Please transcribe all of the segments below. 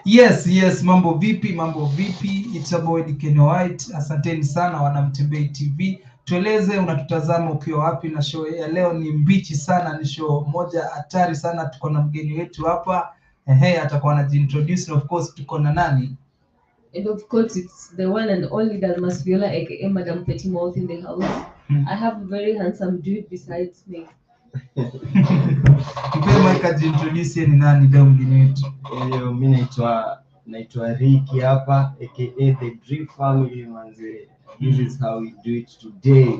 Yes, mambo vipi? It's a boy DK White. Asanteni sana wanamtembei TV. Tueleze unatutazama ukiwa wapi, na show ya leo ni mbichi sana, ni show moja hatari sana. Tuko na mgeni wetu hapa. Atakuwa anajiintroduce, na of course tuko na nani? And of course, it's the one and only Dalmas Viola, aka Madam Petty Mouth in the house. I have a very handsome dude besides me. Mpe Mike ajiintroduce, ni nani leo mgeni wetu? Mimi naitwa Ricky hapa, aka the Dream Family manze. This is how we do it today.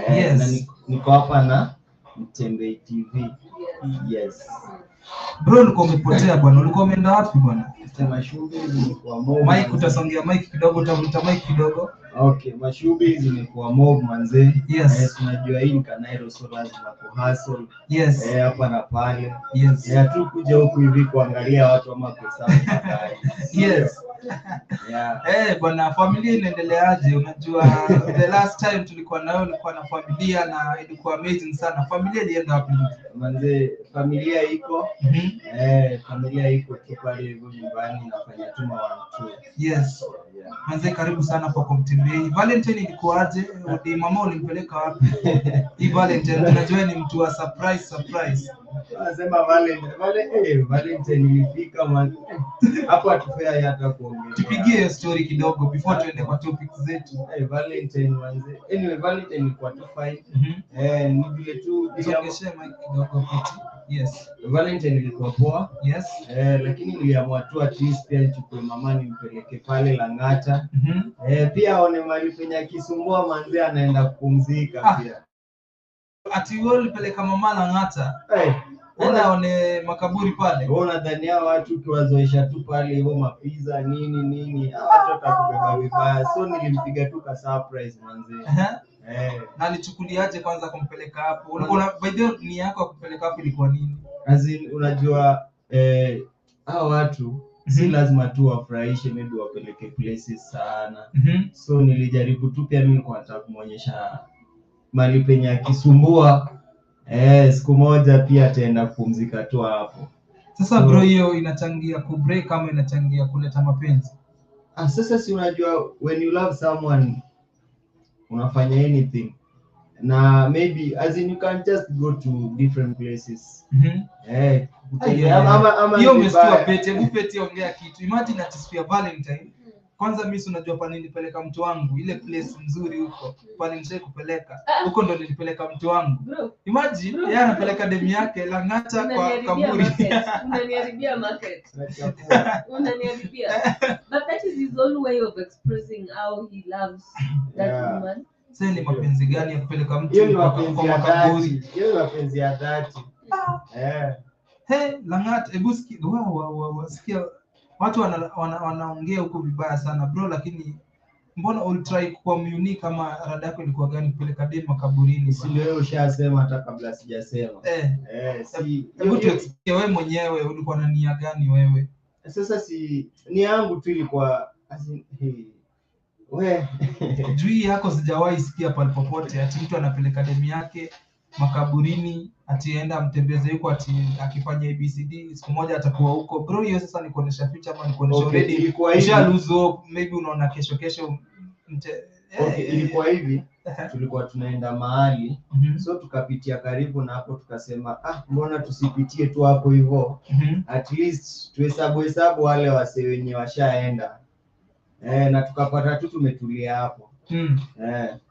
Yes. Na niko hapa na Mtembei TV. Yes. Bro, ulikuwa umepotea bwana. Ulikuwa umeenda wapi bwana? Mashughuli zimekuwa mob. Mike, utasongea Mike kidogo, utavuta Mike kidogo. Okay, mashughuli zimekuwa mob manze. Yes. Tunajua hii ni Nairobi, so lazima hustle. Yes. Hapa na pale. Yes. Tu kuja huku hivi kuangalia watu ama kuhesabu magari. Yes. Yeah. Bwana, familia inaendeleaje? Unajua the last time tulikuwa nayo ulikuwa na familia na ilikuwa amazing sana. Familia ilienda wapi? Manze, familia iko familia iko tu pale hivyo nyumbani, nafanya tu mawantu. Yes. Manze, karibu sana kwa kumtembei. Valentine ilikuwaje? Udi mama ulimpeleka wapi? Hii Valentine unajua ni mtu wa surprise. Nasema Valentine ilifika manze. Hapo atufea hata kuongea. Tupigie story kidogo before tuende kwa topics zetu. Valentine manze. Anyway, Valentine ilikuwa tu fine. Ni vile tu Isongeshe mic kidogo kiti. Yes. Valentine ilikuwa poa. Yes. Lakini niliamua tu at least pia nichukue mama nimpeleke pale Lang'ata. Pia aone mahali penye akisumbua manze anaenda kupumzika pia. Ati wewe ulipeleka mama Lang'ata? Enda aone makaburi pale. Wewe unadhani hao watu ukiwazoesha tu pale hivyo mapiza nini watu watakubeba vibaya. So nilimpiga tu ka surprise manze. Na alichukuliaje kwanza kumpeleka hapo? Unaona by the way ni yako kupeleka hapo ilikuwa nini? Unajua hao watu si lazima tu wafurahishe, maybe wapeleke places sana. So nilijaribu tu pia mimi kwa nataka kumuonyesha mahali penye akisumbua siku moja pia ataenda kupumzika tu hapo. Sasa bro, hiyo inachangia ku break kama inachangia kuleta mapenzi? Sasa si unajua when you love someone unafanya anything, na maybe as in you can just go to different places. Hiyo umestua Pete ongea kitu. Imagine atisifia Valentine. Kwanza mimi unajua pale nilipeleka mtu wangu ile place nzuri huko. Pale nishe kupeleka. Huko ndo nilipeleka mtu wangu. Imagine yeye anapeleka demu yake Lang'ata kwa kaburi. Unaniharibia market. Unaniharibia. But that is his own way of expressing how he loves that woman. Sasa ni mapenzi gani ya kupeleka mtu kwa kaburi? Hiyo ni mapenzi ya dhati. Lang'ata, hebu sikia. Wow, sikia. Watu wanaongea huko vibaya sana bro, lakini mbona ulitry kwa unique kama rada yako ilikuwa gani kupeleka demu makaburini? Si leo ushasema hata kabla sijasema. Hebu tuexplain wewe mwenyewe ulikuwa na nia gani wewe? Sasa si nia yangu tu ilikuwa juu yako sijawahi sikia pale popote ati mtu anapeleka demu yake makaburini atienda mtembeze yuko ati akifanya ABCD siku moja atakuwa huko bro. Hiyo sasa ni kuonesha future ama ni kuonesha already kisha lose hope, maybe unaona kesho ilikuwa hivi. Tulikuwa tunaenda mahali so tukapitia karibu na hapo, tukasema mbona tusipitie tu hapo hivyo at least tuhesabu wale wase wenye washaenda na tukapata tu tumetulia hapo.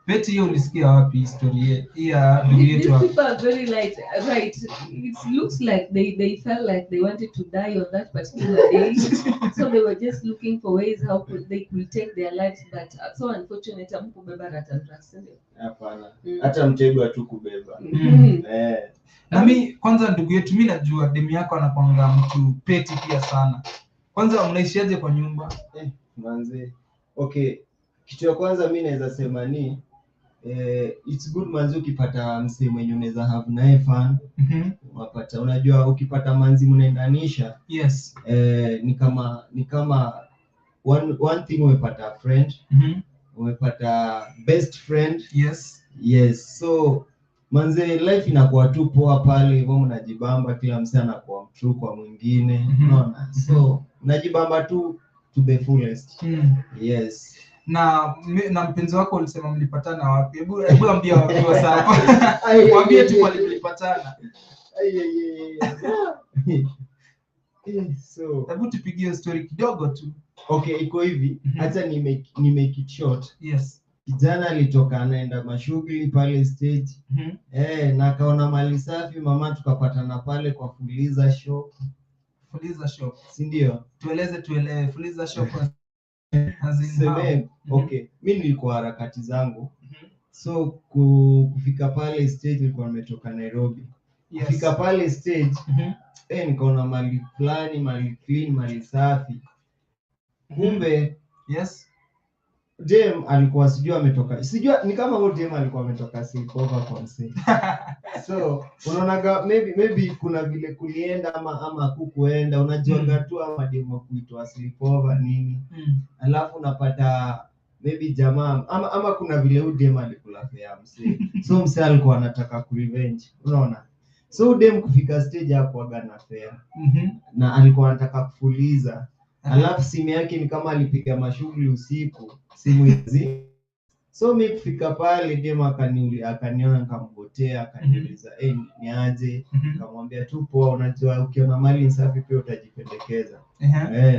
Peti, hiyo ulisikia wapi historia hii ya ndugu yetu hapo? People are very light, right? It looks like they felt like they wanted to die on that particular day. So they were just looking for ways how they could take their lives, but so unfortunately amkubeba ratandrax. Hapana. Hata mtego tu kubeba. Na mimi kwanza ndugu yetu, mimi najua demu yako anapanga mtu Peti pia sana. Kwanza mnaishiaje kwa nyumba? Manze. Okay. Kitu ya kwanza mimi naweza sema ni it's good manzi ukipata msee mwenye unaweza have naye fun. Unapata, unajua ukipata manzi mnaendanisha. Yes. Ni kama one thing umepata friend. Umepata best friend. Yes. So manze life inakuwa tu poa pale hivyo, mnajibamba, kila msee anakuwa mtrue kwa mwingine, unaona. So mnajibamba tu to the fullest. Yes. Na mpenzi wako ulisema mlipatana wapi? Hebu ambia wakiwa sawa. Waambie tu mlipatana. So hebu tupigie story kidogo tu. Okay, iko hivi. Hata ni make it short. Yes. Kijana alitoka anaenda mashughuli pale stage. Na akaona mali safi, mama tukapatana pale kwa Fuliza shop. Fuliza shop. Si ndio? Tuelewe Fuliza shop. Okay, mimi nilikuwa harakati zangu. So kufika pale stage nilikuwa nimetoka Nairobi. Yes. Kufika pale stage nikaona mali fulani, mali clean, mali safi. Kumbe yes, Dem alikuwa sijua ni kama huyo Dem alikuwa ametoka sleepover kwa msee. So unaona maybe kuna vile kulienda ama kukuenda, unajua tu ama demo kuitwa sleepover nini. Alafu unapata maybe jamaa ama kuna vile huyo Dem alikula fare msee. So msee alikuwa anataka kurevenge, unaona. So Dem kufika stage hapo aga na fare. Na alikuwa anataka kufuliza. Alafu simu yake ni kama alipiga mashughuli usiku, simu hizi. So mimi kufika pale Dem akaniona, nikamgotea, akaniuliza ni aje? Nikamwambia tu poa, unajua ukiona mali safi pia utajipendekeza.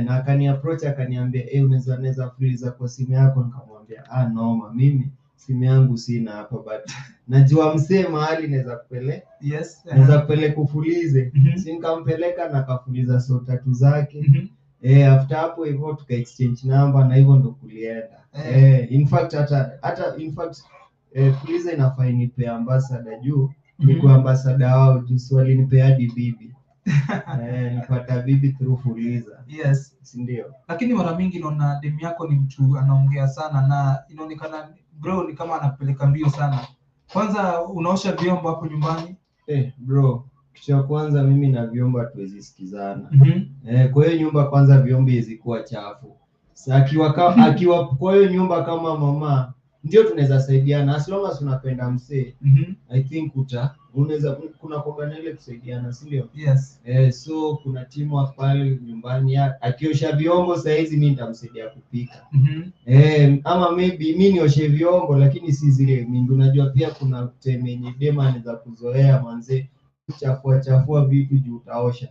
Na akani approach akaniambia unaweza fuliza kwa simu yako. Nikamwambia noma, mimi simu yangu sina hapa, but najua msee mahali naweza kupeleka. Yes. Naweza kupeleka kufulize. Si nikampeleka na kafuliza so tatu zake. After hapo hivyo tuka exchange number na hivyo ndo kulienda. In fact Fuliza inafaa nipe ambassador juu niko ambassador wao juu swali nipe hadi bibi. Nipata bibi through Fuliza. Yes, si ndio? Lakini mara mingi naona demu yako ni mtu anaongea sana na inaonekana bro ni kama anapeleka mbio sana. Kwanza unaosha vyombo hapo nyumbani? Bro, kitu ya kwanza mimi na vyombo hatuwezi sikizana. Kwa hiyo nyumba kwanza vyombo zikuwa chafu. Sasa akiwa kwa hiyo nyumba kama mama ndio tunaweza saidiana as long as unapenda msee. I think unaweza kuna kongana ile kusaidiana, si ndio? Yes. So kuna timu pale nyumbani akiosha vyombo saa hizi mimi nitamsaidia kupika. Ama maybe mimi nioshe vyombo lakini si zile mingi. Unajua pia kuna time yenye Dem anaweza kuzoea manze chafua vitu juu utaosha.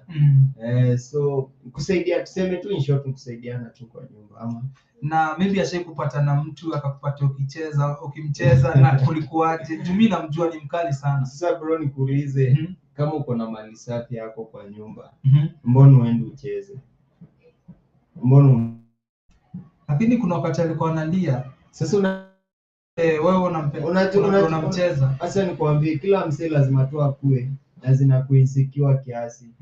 So kusaidia, tuseme tu in short kusaidiana tu kwa nyumba. Ama na maybe ashakupata na mtu akakupata ukimcheza na kulikuaje? Mimi namjua ni mkali sana. Sasa bro nikuulize, kama uko na mali safi yako kwa nyumba, mbona uende ucheze? Lakini kuna wakati alikuwa analia. Sasa wewe unamcheza. Acha nikwambie kila msee lazima tu akue lazima kuinsikiwa kiasi.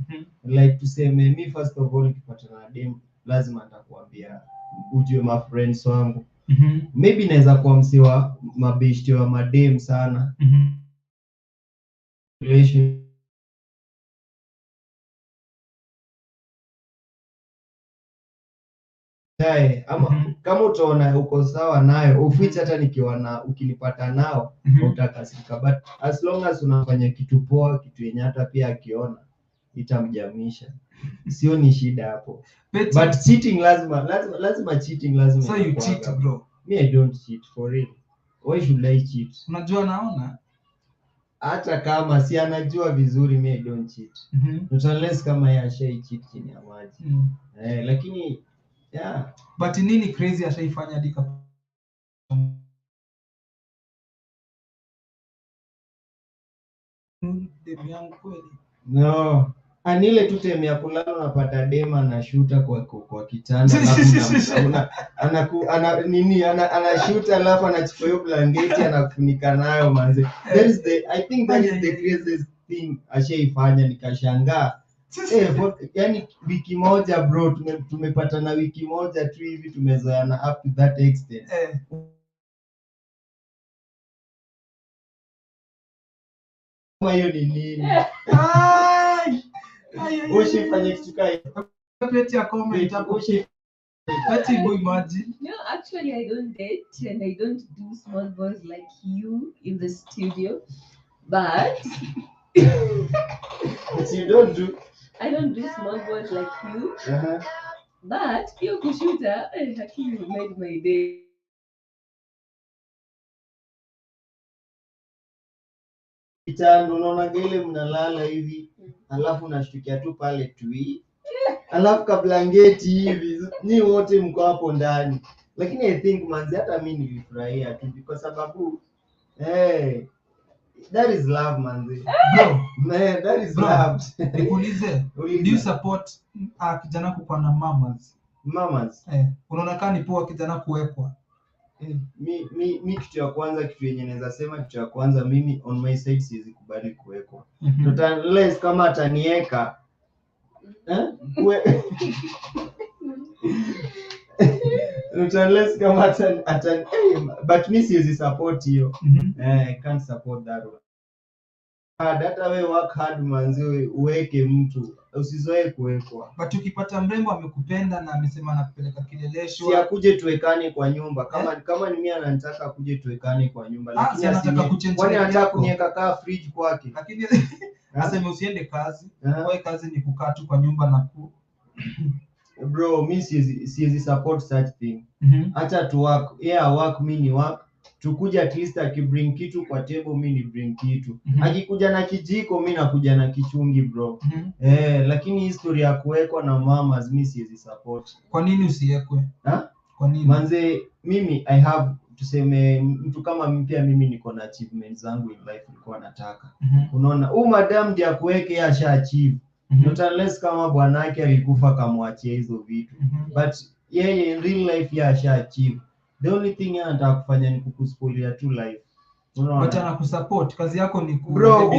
Like tuseme me first of all nikipatana na Dem lazima nitakwambia ujue my friends wangu. Maybe naweza kuwa msee wa mabeshte wa madem sana. Relation ama kama utaona uko sawa nayo ufiche, hata ukinipata nao utakasirika, but as long as unafanya kitu poa, kitu yenye hata pia akiona itamjamisha, sio ni shida hapo. But cheating lazima cheating lazima. So you cheat bro? Me I don't cheat for real. Why should I cheat? Unajua naona hata kama si anajua vizuri me I don't cheat. Not unless kama yeye ashai cheat chini ya maji. Lakini yeah. But nini crazy ashaifanya dika? Demu yangu kweli. No. Anile tu time ya kulala unapata Dem anashuta kwa kitanda alafu anashuta alafu anachukua hiyo blanketi anakufunika nayo manze. I think that is the craziest thing ashaifanya, nikashangaa. Yani wiki moja bro, tumepatana wiki moja tu hivi tumezoeana up to that extent. Kama hiyo ni nini? Ushifanye kitu kai. Peti ya comment hapo. Peti boy imagine. No, actually I don't date and I don't do small boys like you in the studio. But But you don't do. I don't do small boys like you. But hiyo kushuta, Hakim, you made my day. Kitando unaona ile mnalala hivi, alafu unashtukia tu pale tui. Alafu kablangeti hivi, ni wote mko hapo ndani. Lakini I think manzi hata mimi nilifurahia tu kwa sababu that is love manzi. Bro, Man, that is bro, love. nikuulize, do you support kijana kuwa na mamas? Mamas. Unaona kama ni poa kijana kuwekwa? Mi kitu ya kwanza, kitu yenye naweza sema, kitu ya kwanza mimi on my side siwezi kubali kuwekwa. Not unless kama atanieka not unless kama but mi siwezi support hiyo. I can't support that one. Hata we work hard manzi, uweke mtu, usizoe kuwekwa. But ukipata mrembo amekupenda na amesema anakupeleka kileleshwa, si akuje tuwekane kwa nyumba kama ni mimi ananitaka akuje tuwekane kwa nyumba, lakini anataka kuchange, kwani anataka kuniweka kaa fridge kwake, lakini aseme usiende kazi. Wewe kazi ni kukaa tu kwa nyumba na bro, mimi siwezi support such thing. Acha tu work, work, mimi ni work. Tukuja at least akibring kitu kwa table, mimi ni bring kitu. Akikuja na kijiko, mimi nakuja na kichungi bro. Lakini historia ya kuwekwa na mamas mimi siwezi support. Kwa nini usiwekwe? Kwa nini? Manze mimi I have, tuseme mtu kama mpya, mimi niko na achievements zangu in life nilikuwa nataka. Unaona, madam ndiye akuweke asha achieve. Not unless kama bwanake alikufa kamwachia hizo vitu. But yeye in real life ya asha achieve. The only thing anataka kufanya ni kukuspoilia tu life. Unaona? But anakusupport. Kazi yako ni bro,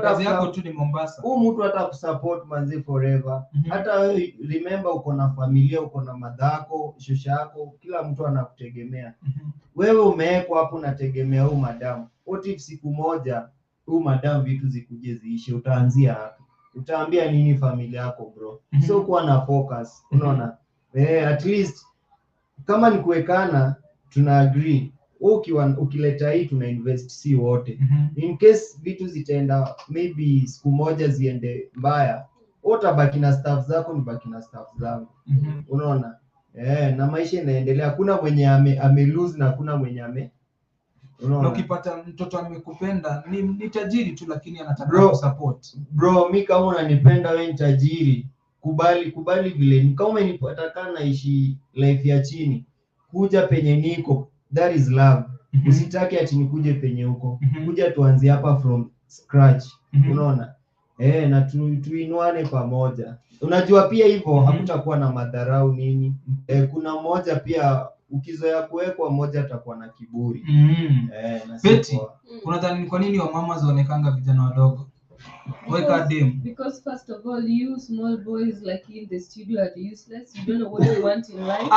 kazi yako tu ni Mombasa. Mtu hata kusupport manzi forever. Hata wewe remember uko na familia, uko na madhako, shosha yako, kila mtu anakutegemea. Wewe umewekwa hapo unategemea madam. What if siku moja madam vitu zikuje ziishe, utaanzia hapo? Utaambia nini familia yako bro? So kuwa na focus. Unaona? At least kama ni kuwekana tuna agree. Ukileta hii tuna invest si wote. In case vitu zitaenda maybe siku moja ziende mbaya, utabaki na staff zako, nibaki na staff zangu. Unaona? Na maisha inaendelea. Kuna mwenye ame lose na kuna mwenye unaona? Ukipata mtoto amekupenda ni tajiri tu, lakini anataka kusupport. Bro, mimi kama unanipenda wewe ni tajiri, kubali vile. Kama umenipata kana naishi life ya chini, kuja penye niko, that is love. Usitake ati nikuje penye huko. Kuja tuanze hapa from scratch. Unaona? Na tuinuane pamoja. Unajua pia hivyo hakutakuwa na madharau nini. Kuna mmoja pia ukizoea kuwekwa, mmoja atakuwa na kiburi. Peti, unadhani kwa nini wamama waonekanga vijana wadogo? Because first of all, you small boys like in the studio are useless. You don't know what you want in life.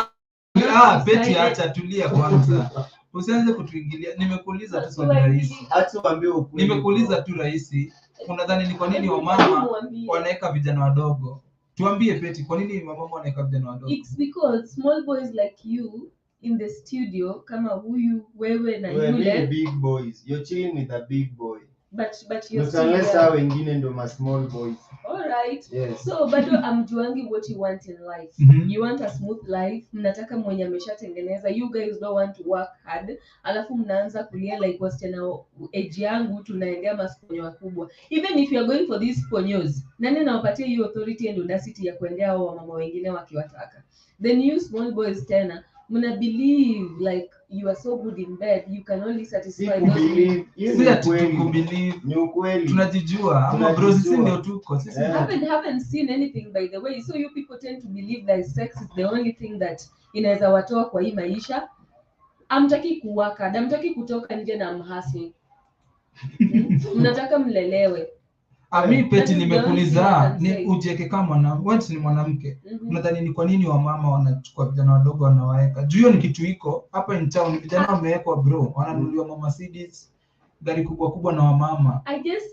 Peti, acha tulia kwanza. Usianze kutuingilia. Nimekuuliza tu swali rahisi. Acha waambie ukweli. Nimekuuliza tu rahisi. Unadhani ni kwa nini wamama wanaweka vijana wadogo? Tuambie Peti, kwa nini wamama wanaweka vijana wadogo? It's because small boys like you in the studio, kama huyu wewe na yule big boys, you're chilling with a big boy. But you're still unless hao wengine ndo ma small boys. All right. Yes. So bado amjuangi what you want in life. You want a smooth life. Mnataka mwenye ameshatengeneza. You guys don't want to work hard. Alafu mnaanza kulia like wasichana age yangu tunaendea masiponyo makubwa. Even if you are going for these ponyos, nani anawapatia hiyo authority and audacity ya kuendea hao wamama wengine wakiwataka? Then you small boys tena mna believe like you are so good in bed, you can only satisfy those. Ni ukweli. Tunajijua ama bros, sisi ndio tuko. Sisi haven't seen anything by the way. So you people tend to believe that sex is the only thing that inaweza watoa kwa hii maisha. Amtaki kuwaka, amtaki kutoka nje na mhasi. Mnataka mlelewe. Mimi Peti nimekuuliza ni ujeke kama wewe ni mwanamke. Unadhani ni kwa nini wamama wanachukua vijana wadogo wanawaweka? Juu hiyo ni kitu iko hapa in town, vijana wamewekwa bro, wananunuliwa mama Mercedes, gari kubwa na wamama.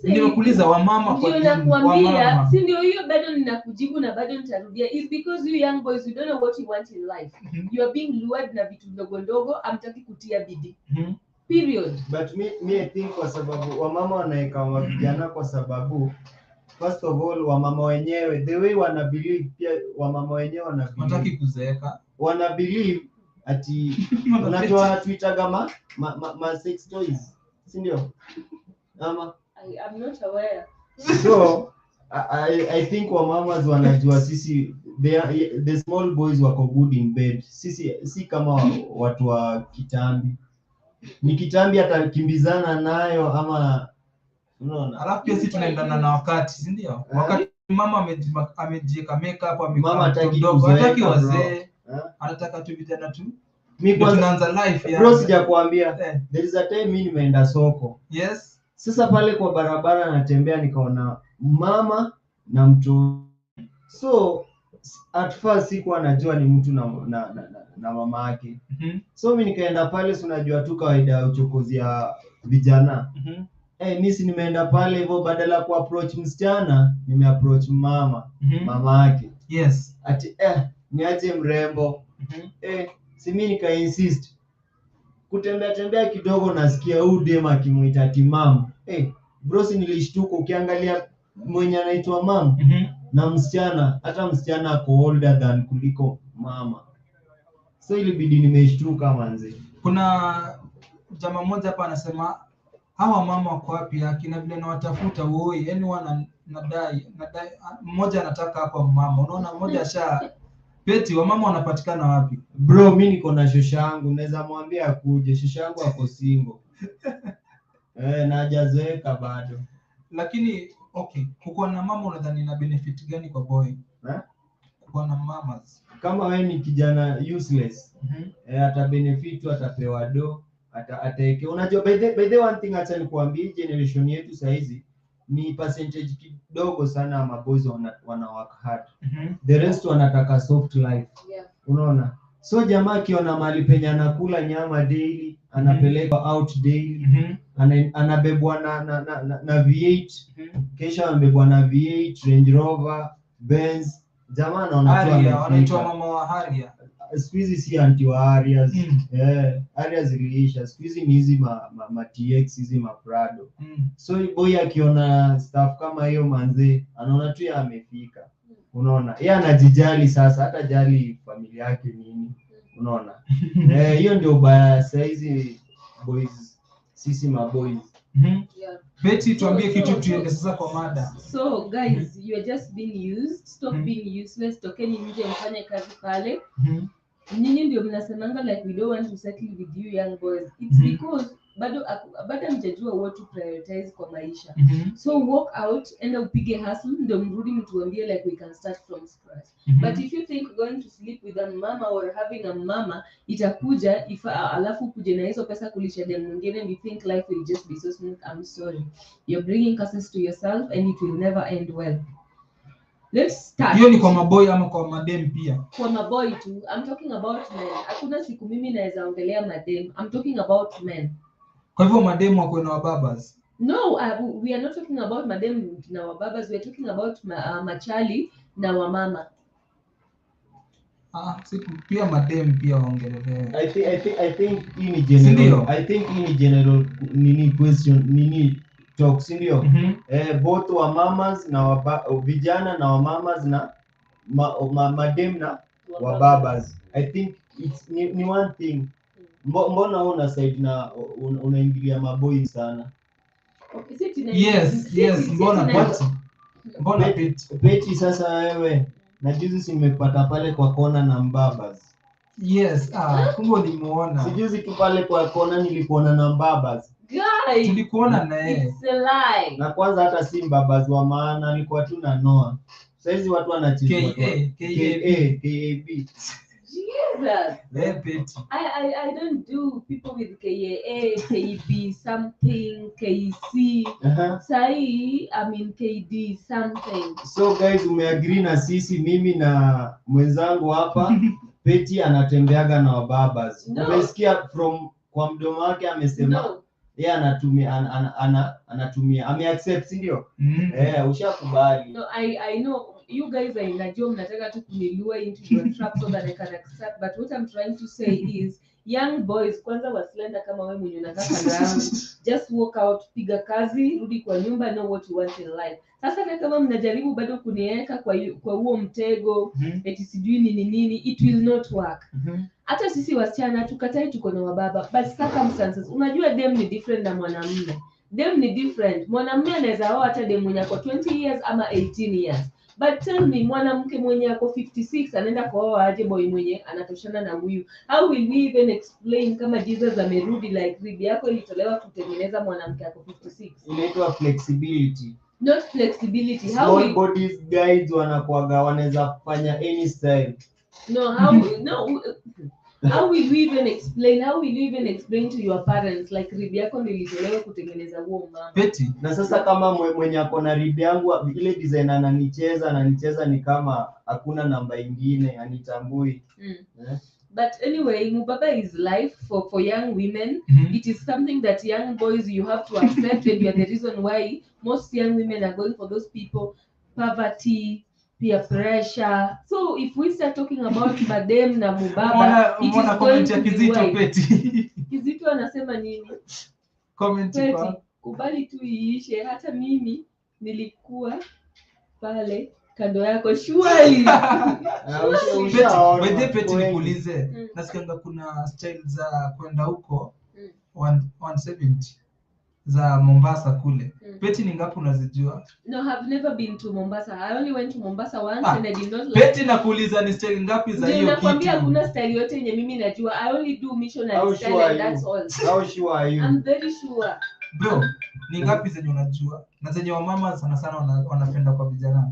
Nimekuuliza wamama kwa nini? Nakwambia si ndio hiyo, bado ninakujibu na bado nitarudia. It's because you young boys you don't know what you want in life. You are being lured na vitu ndogo ndogo, amtaki kutia bidii. period. But me I think kwa sababu wamama wanaeka wa vijana kwa sababu first of all wamama wenyewe the way wana believe pia wamama wenyewe Wanataka kuzeeka. wana believe ati unajua tuitaga ma sex toys, si ndio? Ama I'm not aware. so I think wamamas wanajua sisi the small boys wako good in bed. Sisi si kama watu wa kitambi. Ni kitambi atakimbizana nayo ama unaona. Alafu pia sisi tunaendana na wakati, si ndio? Wakati mama amejieka makeup Mama hataki wazee. Anataka tu vijana tu. Mimi kwanza tunaanza life ya. Bro sijakwambia. There is a time mimi nimeenda soko. Yes. Sasa pale kwa barabara natembea nikaona mama na mtu. So at first sikuwa najua ni mtu na mama yake. So mimi nikaenda pale, si unajua tu kawaida ya uchokozi ya vijana. Mimi si nimeenda pale hivyo, badala ku approach msichana nimeapproach mama yake. Yes. Ati niache mrembo. Si mimi nika insist. Kutembea kidogo nasikia huyu dem akimuita ati mama. Bro si nilishtuka, ukiangalia mwenye anaitwa mama na msichana, hata msichana ako older than kuliko mama. So ilibidi nimeshtuka manze. Kuna jamaa mmoja hapa anasema hawa mama wako wapi akina vile na watafuta woi, yani nadai mmoja anataka hapa mama. Unaona mmoja asha Peti wa mama wanapatikana wapi? Bro mimi niko na shosha yangu, naweza mwambia akuje. Shosha yangu ako single. Na hajazeeka bado. Lakini okay, kukuwa na mama unadhani na benefit gani kwa boy? Kukuwa na mamas. Kama wewe ni kijana useless, ata benefit, atapewa do, ataeke. Unajua by the one thing acha nikuambie, generation yetu saa hizi ni percentage kidogo sana ya maboys wana work hard. The rest wanataka soft life. Unaona? So jamaa akiona mali penye anakula nyama daily, anapelekwa out daily, anabebwa na V8, kesha anabebwa na V8, Range Rover, Benz. Jamaa anaona tu anaitwa mama wa Haria. Siku hizi si anti wa Harias. Harias ziliisha. Siku hizi ni hizi ma TX, hizi ma Prado. So boy akiona stuff kama hiyo manze, anaona tu amefika. Unaona? Yeye anajijali sasa, hata jali familia yake nini. Unaona? Hiyo ndio baya saizi boys, sisi ma boys. Betty tuambie kitu tuende sasa kwa mada. So guys, you are just being used. Stop being useless. Tokeni nje mfanye kazi pale. Nyinyi ndio mnasemanga like we don't want to settle with you young boys. It's because bado mjajua what to prioritize kwa maisha. So walk out, enda upige hustle, ndio mrudi mtuambie like we can start from scratch. But if you think going to sleep with a mama or having a mama itakuja alafu kuje na hizo pesa kulisha dem mwingine and you think life will just be so smooth, I'm sorry. You're bringing curses to yourself and it will never end well. Let's start. Hiyo ni kwa maboy ama kwa madem pia? Kwa maboy tu. I'm talking about men. Hakuna siku mimi naweza ongelea madem. I'm talking about men. Kwa hivyo madem wako na wababas? No, we are not talking about madem na wababas. We are talking about machali na wamama. Siku pia madem pia waongelelewe. I think ini general. I think ini general nini question nini talks ndio. Both wa mamas na vijana na wa mamas na madem na wa babas. I think it's ni one thing. Mbona una side na unaingilia maboy sana? Yes, mbona Peti sasa wewe na juzi simepata pale kwa kona na mbabas. Yes, kumbe nimeona. Sijuzi tu pale kwa kona nilikuona na mbabas. Guys, tulikuona na yeye. It's a lie. Na kwanza hata si mbabas wa maana, alikuwa tu na Noah. Saizi watu wanacheza KAB. Jesus. Peti. I don't do people with KAA, KB something, KC. Sai, I mean KD something. So guys, umeagree na sisi, mimi na mwenzangu hapa Peti anatembeaga na wababas. Umesikia from kwa mdomo wake amesema yeye anatumia anatumia ameaccept ndio? Ushakubali. No, I know you guys are in a job, mnataka tu kunilua into your trap so that I can accept, but what I'm trying to say is young boys, kwanza waslenda kama wewe mwenye unakaa kando yangu, just walk out, piga kazi, rudi kwa nyumba, know what you want in life. Sasa na kama mnajaribu bado kuniweka kwa huo mtego eti sijui nini, it will not work. Hata sisi wasichana tukatai tuko na wababa, but circumstances, unajua dem ni different na mwanamume. Dem ni different. Mwanamume anaweza oa hata dem mwenye ako 20 years ama 18 years. But tell me, mwanamke mwenye ako 56 anaenda kuoa aje boy mwenye anatoshana na huyu? How will we even explain kama Jesus amerudi like bibi yako ilitolewa kutengeneza mwanamke ako 56? Inaitwa flexibility. Not flexibility. Small bodies guys wanakuaga wanaweza kufanya any style. No, how will we even explain to your parents like rib yako nilitolewa kutengeneza huo mama? Peti. Na sasa kama mwenye ako na rib yangu ile design ananicheza ni kama hakuna namba nyingine anitambui. But anyway, mubaba is life for young women. It is something that young boys you have to accept, and you are the reason why most young women are going for those people. Poverty, peer pressure. So if we start talking about madem na mubaba, it is going to be Kizito Peti. Kizito anasema nini? Comment Peti, kubali tu iishe. Hata mimi nilikuwa pale kando yako shwari. Peti nikuulize. Nasikianga kuna style za kwenda huko 170 za Mombasa kule. Peti ni ngapi unazijua? No, I've never been to Mombasa. I only went to Mombasa once and I did not like. Peti nakuuliza ni style ngapi za hiyo kitu? Nakwambia kuna style yote yenye mimi najua. I only do missionary style and that's all. How sure are you? I'm very sure. Bro, ni ngapi zenye unajua? Na zenye wamama sana wanapenda kwa vijana?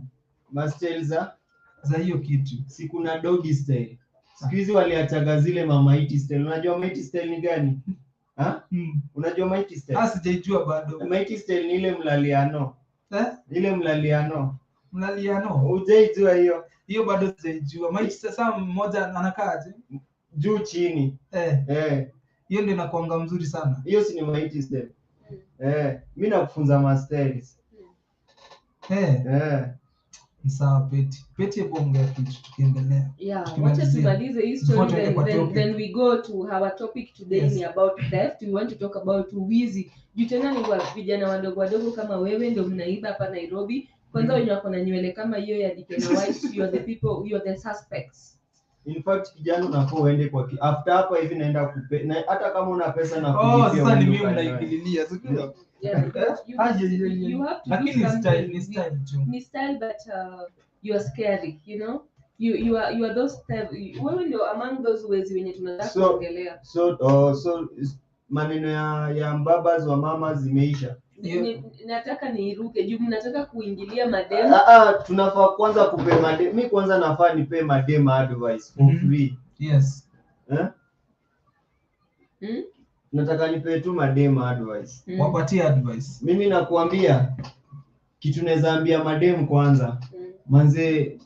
Style za hiyo kitu. Si kuna doggy style. Siku hizi waliachaga zile mamaiti style. Unajua mamaiti style ni gani? Unajua mamaiti style? Sijaijua bado. Mamaiti style ni ile mlaliano. Ile mlaliano. Mlaliano. Hujaijua hiyo? Hiyo bado sijaijua. Mamaiti sasa mmoja anakaaje? Juu chini. Hiyo ndio inakuanga mzuri sana. Hiyo si ni mamaiti style. Mimi nakufunza ma styles. Sawa Peti bonga kitu tukiendelea. Yeah, wacha tumalize hii story then we go to our topic today. Ni about theft. We want to talk about wizi. Juu tena ni vijana wadogo kama wewe ndio mnaiba hapa Nairobi. Kwanza wenye wako na nywele kama hiyo ya Dikena White, you are the people, you are the suspects. In fact kijana unafaa uende kwa after hapa hivi naenda kupe na hata kama una pesa na kulipia. Sasa ni mimi mnaikililia. Yeah, you have to lakini ni style too. Ni style but you are scary, you know. You are those wewe ndio among those ways wenye tunataka kuongelea. So maneno ya mbabas wa mama zimeisha. Nataka niiruke juu mnataka kuingilia madem. Tunafaa kwanza kupe madem. Mimi kwanza nafaa nipe madem advice for free. Yes. Nataka nipe tu madem advice. Wapatie advice. Mimi nakuambia kitu naweza ambia madem kwanza. Manze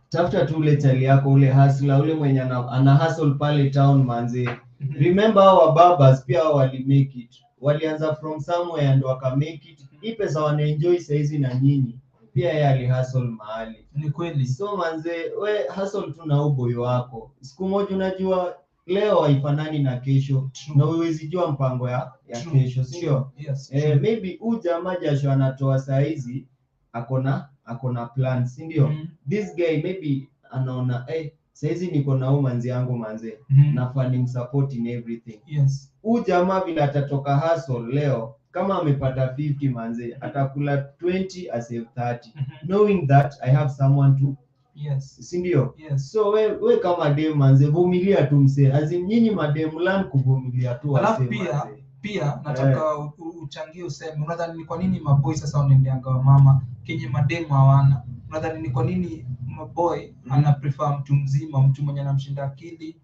tafuta tu ule chali yako ule hustler ule mwenye ana hustle pale town manze. Remember our babas pia wali make it. Walianza from somewhere and waka make it. Hii pesa wana enjoy saizi na nyinyi. Pia yeye ali hustle mahali. Ni kweli. So manze we hustle tu na uboyo wako. Siku moja unajua leo haifanani na kesho. Na huwezi jua mpango ya kesho, sio? Yes. Maybe jamaa jasho anatoa saizi akona plans, ndio? This guy maybe anaona saizi niko na manzi yangu manze na funding support in everything. Yes. Jamaa vile atatoka hustle leo kama amepata 50 manze atakula 20 as 30 knowing that I have someone to. Yes. Si ndio? Yes. So we kama dem manze vumilia tu mse. Azim nyinyi madem learn kuvumilia tu wase. Alafu pia nataka uchangie useme unadhani ni kwa nini maboy sasa wanaendeanga wa mama kenye madem hawana? Unadhani ni kwa nini maboy ana prefer mtu mzima, mtu mwenye anamshinda akili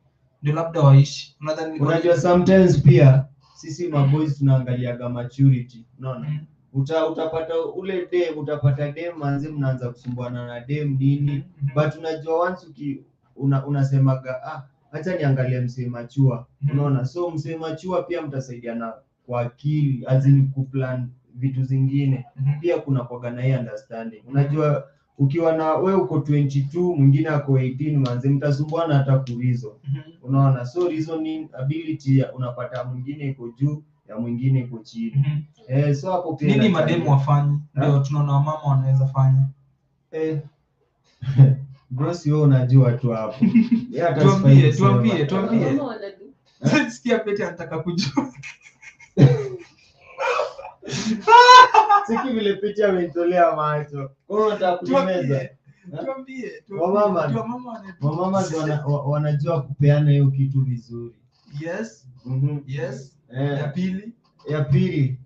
ndio labda waishi? Unajua sometimes pia sisi maboys tunaangaliaga maturity, unaona? Utapata ule dem, utapata dem manzi mnaanza kusumbuana na dem nini, but unajua once unasemaga acha niangalie msee machua, unaona? So msee machua pia mtasaidiana kwa akili azini kuplan vitu zingine. Pia kuna kuaga na hii understanding. Unajua ukiwa na wewe uko 22 mwingine ako 18 manze mtasumbuana hata kulizo. Unaona, so reasoning ability unapata mwingine iko juu ya mwingine iko chini. So hapo pia nini mademu wafanye ndio tunaona mama wanaweza fanya. Bro sio unajua tu hapo. Tuambie. Mama wanadu. Sikia Pete anataka kujua. Siki vile picha ametolea macho. Kwa unataka kujimeza. Tuambie. Wamama wanajua kupeana hiyo kitu vizuri. Yes. Yes. Ya pili.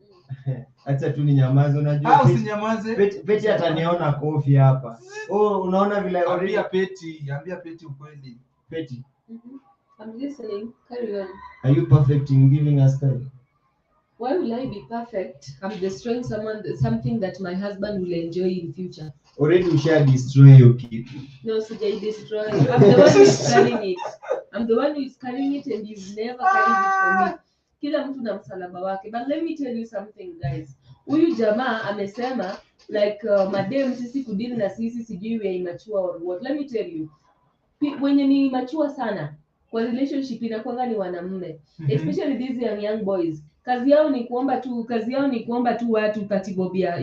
Acha tu ni nyamaze, unajua. Usinyamaze. Pete ataniona kofi hapa. Unaona vile ambia Pete ukweli. Pete. I'm listening. Carry on. Are you perfect in giving us time? Why will I be perfect? I'm destroying something that my husband will enjoy in future. Already usha destroy your kitu. No, sijai destroy. I'm the one who is carrying it. I'm the one who is carrying it and you've never carried it for me. Kila mtu na msalaba wake. But let me tell you something guys. Huyu jamaa amesema like madem sisi kudili na sisi sijui we are immature or what. Let me tell you. Wenye ni immature sana kwa relationship inakuanga ni wanamume. Especially these young boys. Kazi yao ni kuomba tu watu 30 bob ya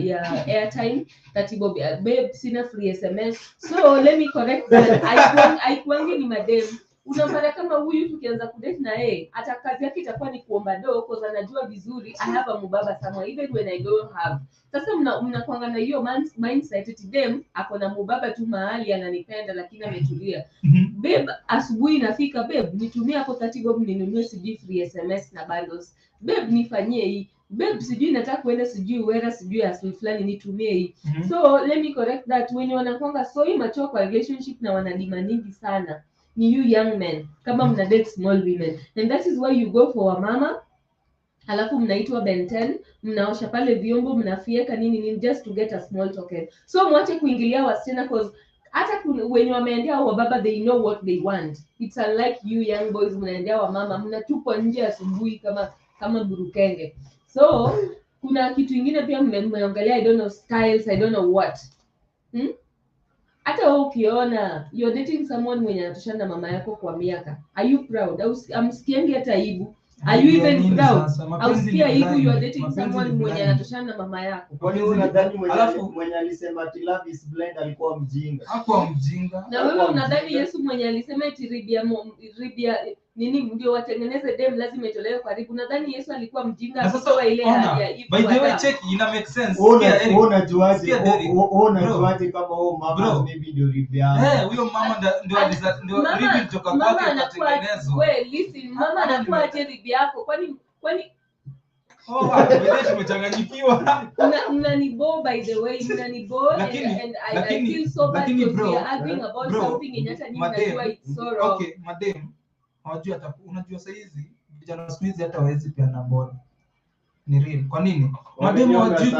airtime, 30 bob ya babe sina free SMS. So let me correct that. Haikuangi ni madem. Unapata kama huyu tukianza kudate na yeye, hata kazi yake itakuwa ni kuomba do because anajua vizuri I have a mubaba somewhere even when I don't have. Sasa mnakuanga na hiyo mindset eti dem ako na mubaba tu mahali ananipenda lakini ametulia. Babe asubuhi inafika babe nitumie hapo 30 bob ninunue sijui free SMS na bundles. Babe nifanyie hii. Babe sijui nataka kuenda sijui wera sijui asili fulani nitumie hii. So let me correct that. Wenye wanakuanga so immature kwa relationship na wanadimandingi sana ni you young men kama mna date small women, and that is why you go for a mama alafu mnaitwa benten, mnaosha pale vyombo, mnafieka nini just to get a small token. So mwache kuingilia wasichana cause hata wenye wameendea wa baba they know what they want. It's unlike you young boys mnaendea wa mama mnatupwa nje asubuhi kama burukenge. So kuna kitu kingine pia mmeongelea I don't know styles, I don't know what. Hata wewe ukiona you're dating someone mwenye anatoshana na mama yako kwa miaka, are you proud? Amsikiangi hata aibu. Are you even proud? Ausikia aibu you are dating someone mwenye anatoshana na mama yako. Kwani unadhani mwenye alisema ati love is blind alikuwa mjinga? Hakuwa mjinga. Na wewe unadhani Yesu mwenye alisema eti ribia nini ndio watengeneze dem lazima itolewe karibu? Nadhani Yesu alikuwa mjinga akitoa ile ya by the way check ina make sense. Unajuaje kama mama maybe ndio ribia? Huyo mama ndio ribi kutoka kwake katengenezwa. Wewe listen, mama anakuwa aje ribi yako? Kwani wewe umechanganyikiwa. Unanibo by the way, unanibo and I feel so bad because we are arguing about something in hata nini najua it's so wrong. Okay, madam unajua saa hizi vijana siku hizi hata hawezi pia na bora. Ni real. Kwa nini? Mademu hawajui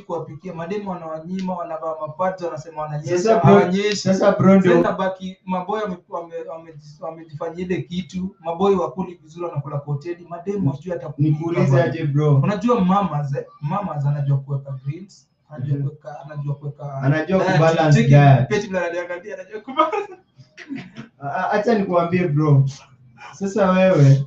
kuwapikia, mademu wanawanyima, wanavaa mapato, wanasema wananyesha, hawanyeshi. Sasa bro ndio baki maboy wamejifanyia ile kitu, maboy wakuli vizuri wanakula kwa hoteli, mademu hawajui hata kupika. Nikuulize aje bro. Unajua mamas anajua kuweka greens, anajua kubalance diet. Peti bila ananiangalia anajua kubalance. Acha nikuambie bro. Sasa wewe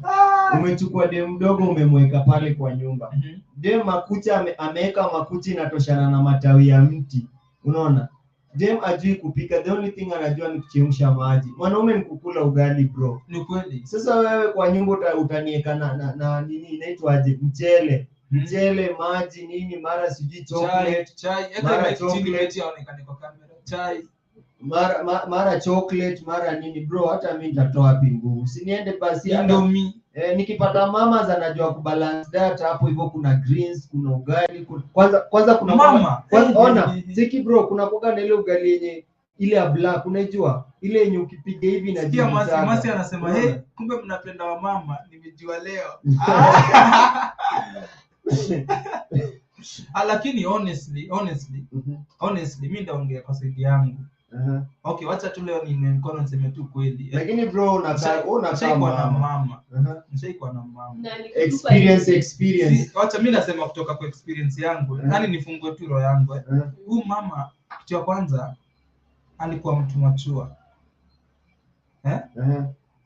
umechukua dem mdogo umemweka pale kwa nyumba. Dem makucha ameweka makucha inatoshana na matawi ya mti. Unaona? Dem ajui kupika, the only thing anajua ni kuchemsha maji. Mwanaume ni kukula ugali bro. Ni kweli. Sasa wewe kwa nyumba utanieka na nini inaitwa aje? Mchele, maji nini mara sijui chocolate. Chai. Hata chocolate yaonekane kwa kamera. Chai. Mara chocolate mara nini bro, hata mimi nitatoa wapi nguvu? Siniende basi Indomie. Nikipata mama zanajua kubalance diet hapo hivyo, kuna greens, kuna ugali, kwanza kuna mama. Ona, siki bro, kuna kuga na ile ugali yenye ile ya black, unajua? Ile yenye ukipiga hivi na jibu sana. Masi anasema, kumbe mnapenda wa mama, nimejua leo." Lakini honestly mimi ndaongea kwa side yangu. Okay, wacha tu leo ni mkono niseme tu kweli. Lakini bro unakaa mama. Nishaikuwa na mama. Experience. Wacha mimi nasema kutoka kwa experience yangu. Yaani nifungue tu roho yangu. Huyu mama kitu ya kwanza alikuwa mtu machua.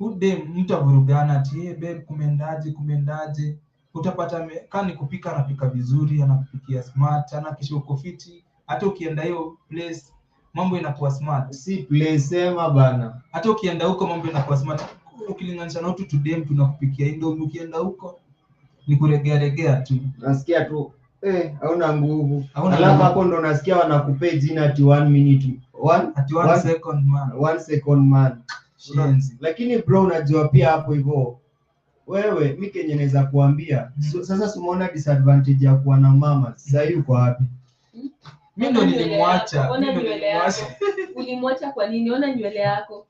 Ude mtu avurugana ati babe kumendaje. Utapata kani kupika anapika vizuri, anakupikia smart, anakisha uko fiti. Hata ukienda hiyo place mambo inakuwa smart. Si place sema bana. Hata ukienda huko mambo inakuwa smart. Ukilinganisha na watu today tunakupikia Indomie, ukienda huko ni kuregea tu. Nasikia tu hauna nguvu. Alafu hapo ndo nasikia wanakupea jina ati 1 minute. 1 second man. 1 second man. Lakini bro unajua pia hapo hivyo. Wewe mimi kenye naweza kuambia. Sasa simuona disadvantage ya kuwa na mama. Sasa yuko wapi? Mimi ndo nilimwacha. Ulimwacha kwa nini? Ona nywele yako.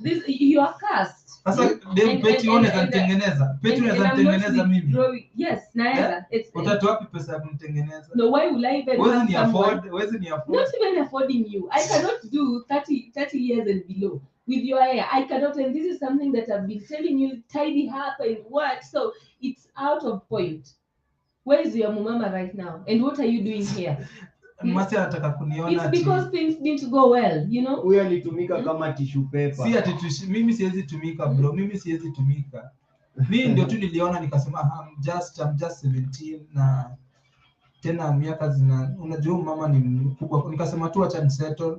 This you are cast. Sasa Peti unaweza tengeneza. Peti unaweza tengeneza mimi. Yes, naweza. Utatoa wapi pesa ya kumtengeneza? No, why will I even Wezi ni afford? Not even affording you. I cannot do 30 years and below with your hair. I cannot, and this is something that I've been telling you, tidy up and what. So it's out of point. Where is your mama right now? And what are you doing here? Masi anataka kuniona. It's because things didn't go well, you know. Huyo alitumika kama tissue paper. Si ati mimi siwezi tumika bro. Mimi siwezi tumika. Mimi ndio tu niliona nikasema I'm just 17 na tena miaka unajua mama ni mkubwa. Nikasema tu acha ni settle.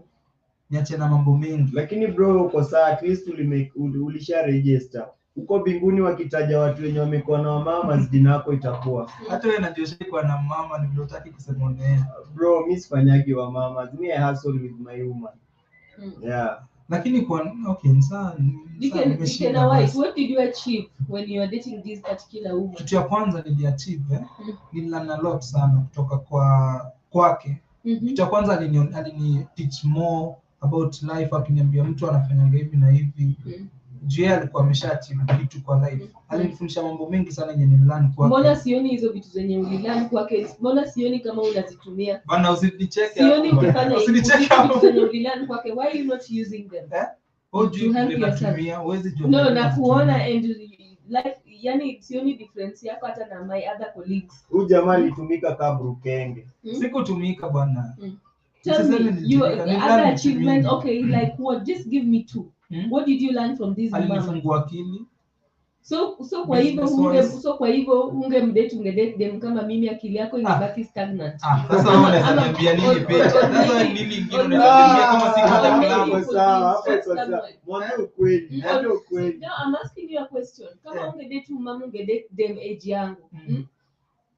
Niache na mambo mengi. Lakini bro uko saa at least ulisha register. Uko binguni wakitaja watu wenye wamekuwa na mama jina lako itakuwa. Hata wewe unajua kwa na mama ni ndio utaki kusema neno. Bro mimi sifanyagi wa mama. Me I hustle with my woman. Yeah. Lakini kwa okay sasa what did you achieve when you are dating this particular woman? Kitu ya kwanza niliachieve nililana lot sana kutoka kwake. Kitu ya kwanza alini teach more about life, akiniambia mtu anafanya hivi na hivi. Juu alikuwa ameshaachieve kitu kwa life. Alinifundisha mambo mengi sana yenye nililearn kwake. Mbona sioni hizo vitu zenye ulilearn kwake? Mbona sioni kama unazitumia? Bana usinicheke. Sioni ukifanya vitu zenye ulilearn kwake. Why are you not using them? Juu unatumia uwezi jua. No, na kuona and life, yani sioni difference yako hata na my other colleagues. Huyu jamaa alitumika kama brukenge. Sikutumika bwana. Tell me your other achievements. Okay, like what? Just give me 2. What did you learn from this mama? Alifungua akili. So kwa hivyo ungedate dem kama mimi, akili yako ingebaki stagnant. Sasa wewe unaweza niambia nini pia? Sasa nini ingine unaweza niambia kama si hata sawa? Mwambie ukweli. No, I'm asking you a question. Kama ungedate mama, ungedate dem age yangu.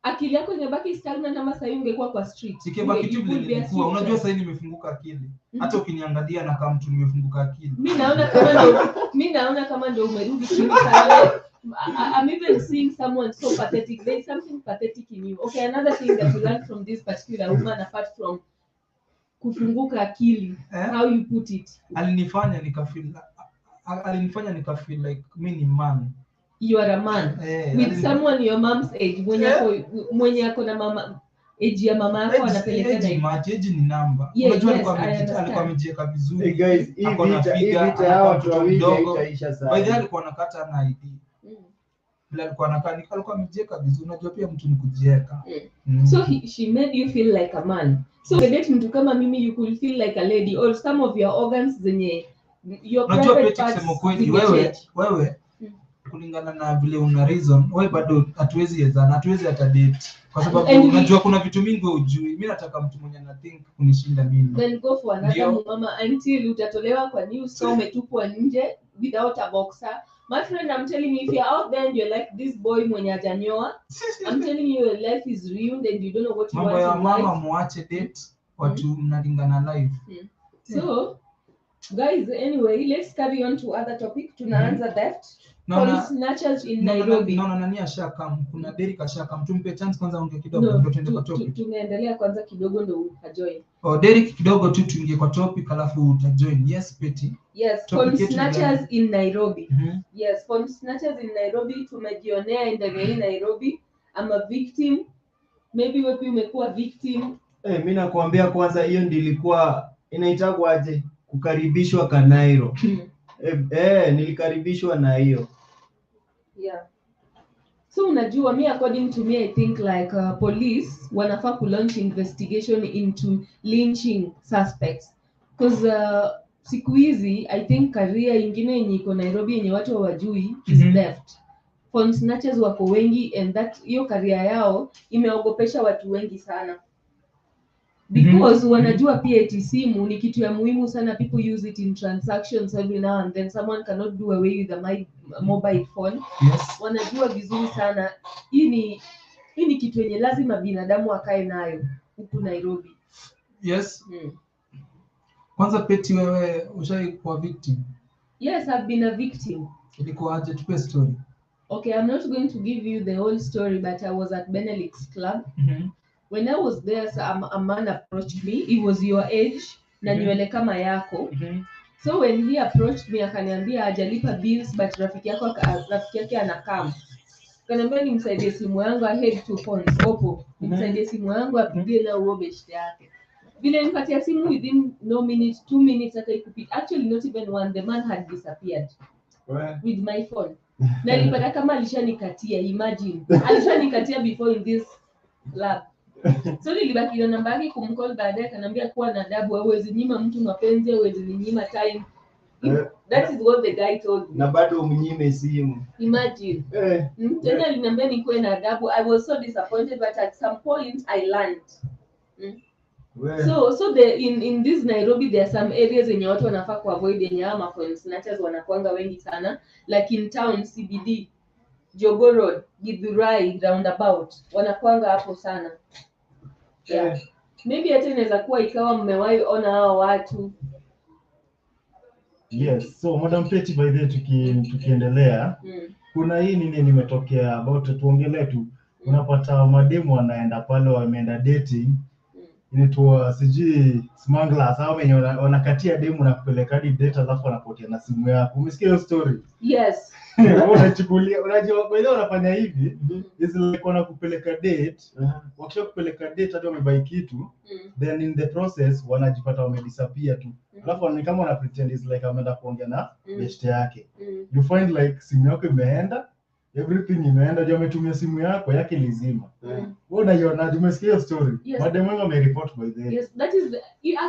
Akili yako ingebaki stagnant ama sasa ungekuwa kwa street? Ikibaki tu vile ilikuwa. Unajua sasa nimefunguka akili. Hata ukiniangalia na kama mtu nimefunguka akili. Mimi naona kama ndio umerudi chini sana. I'm even seeing someone so pathetic. There is something pathetic in you. Okay, another thing that you learned from this particular woman apart from kufunguka akili, how you put it. Alinifanya nikafeel like mimi ni man. You are a man with someone your mom's age. Mwenye ako na mama age ya mama yako anapeleka na age ni namba. Unajua alikuwa amejieka vizuri. Hey guys, hii vita hao watu wawili itaisha sana. By the way alikuwa anakata na ID. Bila alikuwa amejieka vizuri. Unajua pia mtu ni kujieka. So she made you feel like a man. So date mtu kama mimi, you could feel like a lady, or some of your organs zenye your private parts. Kusema kweli wewe kulingana na vile una reason, wewe bado hatuwezi hata date kwa sababu unajua kuna vitu mingi hujui. Mimi nataka mtu mwenye na think kunishinda mimi. Then go for another mama until utatolewa kwa news, so umetupwa nje without a boxer. My friend, I'm telling you, if you're out there and you're like this boy mwenye hajanyoa, I'm telling you, your life is ruined and you don't know what you want in life. Mama muache date watu mnalingana life. So guys, anyway, let's carry on to other topic. Tunaanza theft. Snatchers in Nairobi. Nani ashakam? Kuna Derek ashakam. Tumpe chance kwanza ongea kidogo ndio tuende kwa topic. Tunaendelea kwanza kidogo ndio utajoin. Derek kidogo tu tuingie kwa topic alafu utajoin. Yes, Peti. Yes, Snatchers in Nairobi. Yes, Snatchers in Nairobi tumejionea in Nairobi. I'm a victim. Maybe wewe umekuwa victim. Mimi nakwambia kwanza hiyo ndio ilikuwa inaitagwa aje, kukaribishwa Kanairo. Nilikaribishwa na hiyo. Yeah. So unajua, me according to me, I think like police wanafaa ku launch investigation into lynching suspects, because siku hizi I think career ingine yenye iko Nairobi yenye watu hawajui is theft. Phone snatchers wako wengi, and that hiyo career yao imeogopesha watu wengi sana, because wanajua pia eti simu ni kitu ya muhimu sana. People use it in transactions every now and then. Someone cannot do away with a mobile phone. Yes. Wanajua vizuri sana hii ni kitu yenye lazima binadamu akae nayo huku Nairobi. Yes. Kwanza Peti, wewe ushaikuwa victim? Yes, I've been a victim. Ilikuwa aje? Tupe story. Okay, I'm not going to give you the whole story, but I was at Benelix Club. When I was there, a man approached me. He was your age na nywele kama yako. So when he approached me, akaniambia hajalipa bills, but rafiki yake anakam. Akaniambia nimsaidie simu yangu, I had 2 phones Oppo. Nimsaidie simu yangu apigie na uo best yake. Vile nipatia simu, within no minute, 2 minutes akaikupita. Actually not even one, the man had disappeared with my phone. Na nilipata kama alishanikatia, imagine. Alishanikatia before in this lab. So nilibaki na namba yake kumcall baadaye, akaniambia kuwa na adabu, hauwezi nyima mtu mapenzi, hauwezi nyima time. That is what the guy told me. Na bado umnyime simu. Imagine. Tena aliniambia nikuwe na adabu. I was so disappointed, but at some point I learned. So in this Nairobi there are some areas yenye watu wanafaa kuavoid, yenye ama phone snatchers wanakuanga wengi sana, like in town CBD, Jogoo Road, Githurai roundabout, wanakuanga hapo sana. Yeah. Maybe hata inaweza kuwa ikawa mmewahi ona hao watu. Yes, so Madam Peti, by the way, tukiendelea, kuna hii nini nimetokea about, tuongelee tu. Unapata mademu wanaenda pale, wameenda dating, inaitwa sijui smugglers, au wenye wanakatia demu na kupeleka hadi date, alafu wanapotea na simu yako. Umesikia hiyo story? Yes. Unachukulia, unajua kwa hiyo wanafanya hivi, is like wanakupeleka date, wakisha kupeleka date hadi wamebuy kitu, then in the process wanajipata wamedisappear tu. Alafu ni kama wana pretend is like ameenda kuongea na best yake. You find like simu yako imeenda, everything imeenda, ndio ametumia simu yake lizima. Wewe unaiona, umesikia hiyo story? Yes. Madam wangu amereport by the way. Yes, that is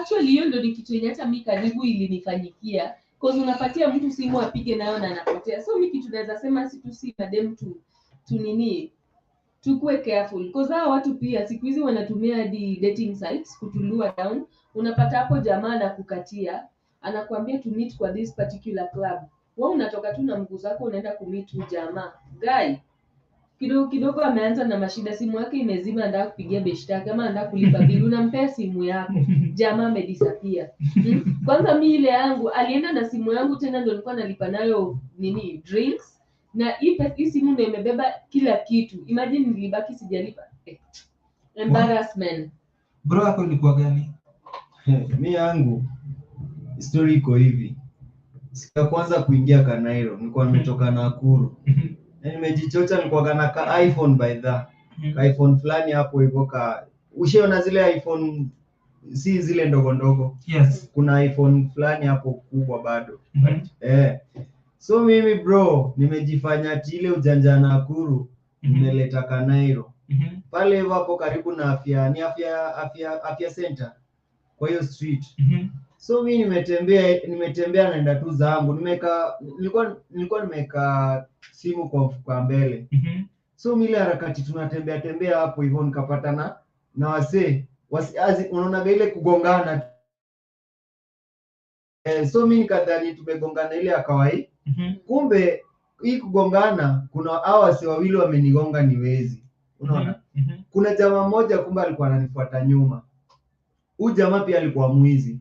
actually hiyo ndio ni kitu yenye hata mimi karibu ilinifanyikia. Because unapatia mtu simu apige nayo na anapotea. So mimi kitu naweza sema si madem tu nini, tukue careful, because hao watu pia siku hizi wanatumia hadi dating sites kutulua down. Unapata hapo jamaa na kukatia, anakuambia to meet kwa this particular club. Wewe unatoka tu na mguu zako unaenda kumeet tu jamaa. Guy kidogo ameanza na mashida, simu yake imezima, anataka kupigia beshta kama anataka kulipa bill, unampea simu yako, jamaa amedisappear. Kwanza mimi ile yangu alienda na simu yangu, tena ndio nilikuwa nalipa nayo nini drinks, na hii simu ndio imebeba kila kitu. Imagine nilibaki sijalipa. Embarrassment. Bro yako ilikuwa gani? Mimi yangu story iko hivi. Siku ya kwanza kuingia Kanairo nilikuwa nimetoka Nakuru. Nimejichocha, nilikuwa na ka iPhone by that. Ka iPhone fulani hapo hivyo ushaona zile iPhone si zile ndogo ndogo. Yes. Kuna iPhone fulani hapo kubwa bado. So mimi bro nimejifanya ile ujanja Nakuru, nimeleta Kanairo. Pale hapo karibu na afya center. Kwa hiyo street. So mimi nimetembea naenda tu zangu. Nilikuwa nimeka simu kwa mbele. So mimi ile harakati tunatembea hapo hivyo nikapatana na wasee unaona ile kugongana. So mimi nikadhani tumegongana ile ya kawaida. Kumbe hii kugongana kuna hao wasee wawili wamenigonga niwezi. Unaona? Kuna jamaa mmoja kumbe alikuwa ananifuata nyuma. Huyu jamaa pia alikuwa mwizi.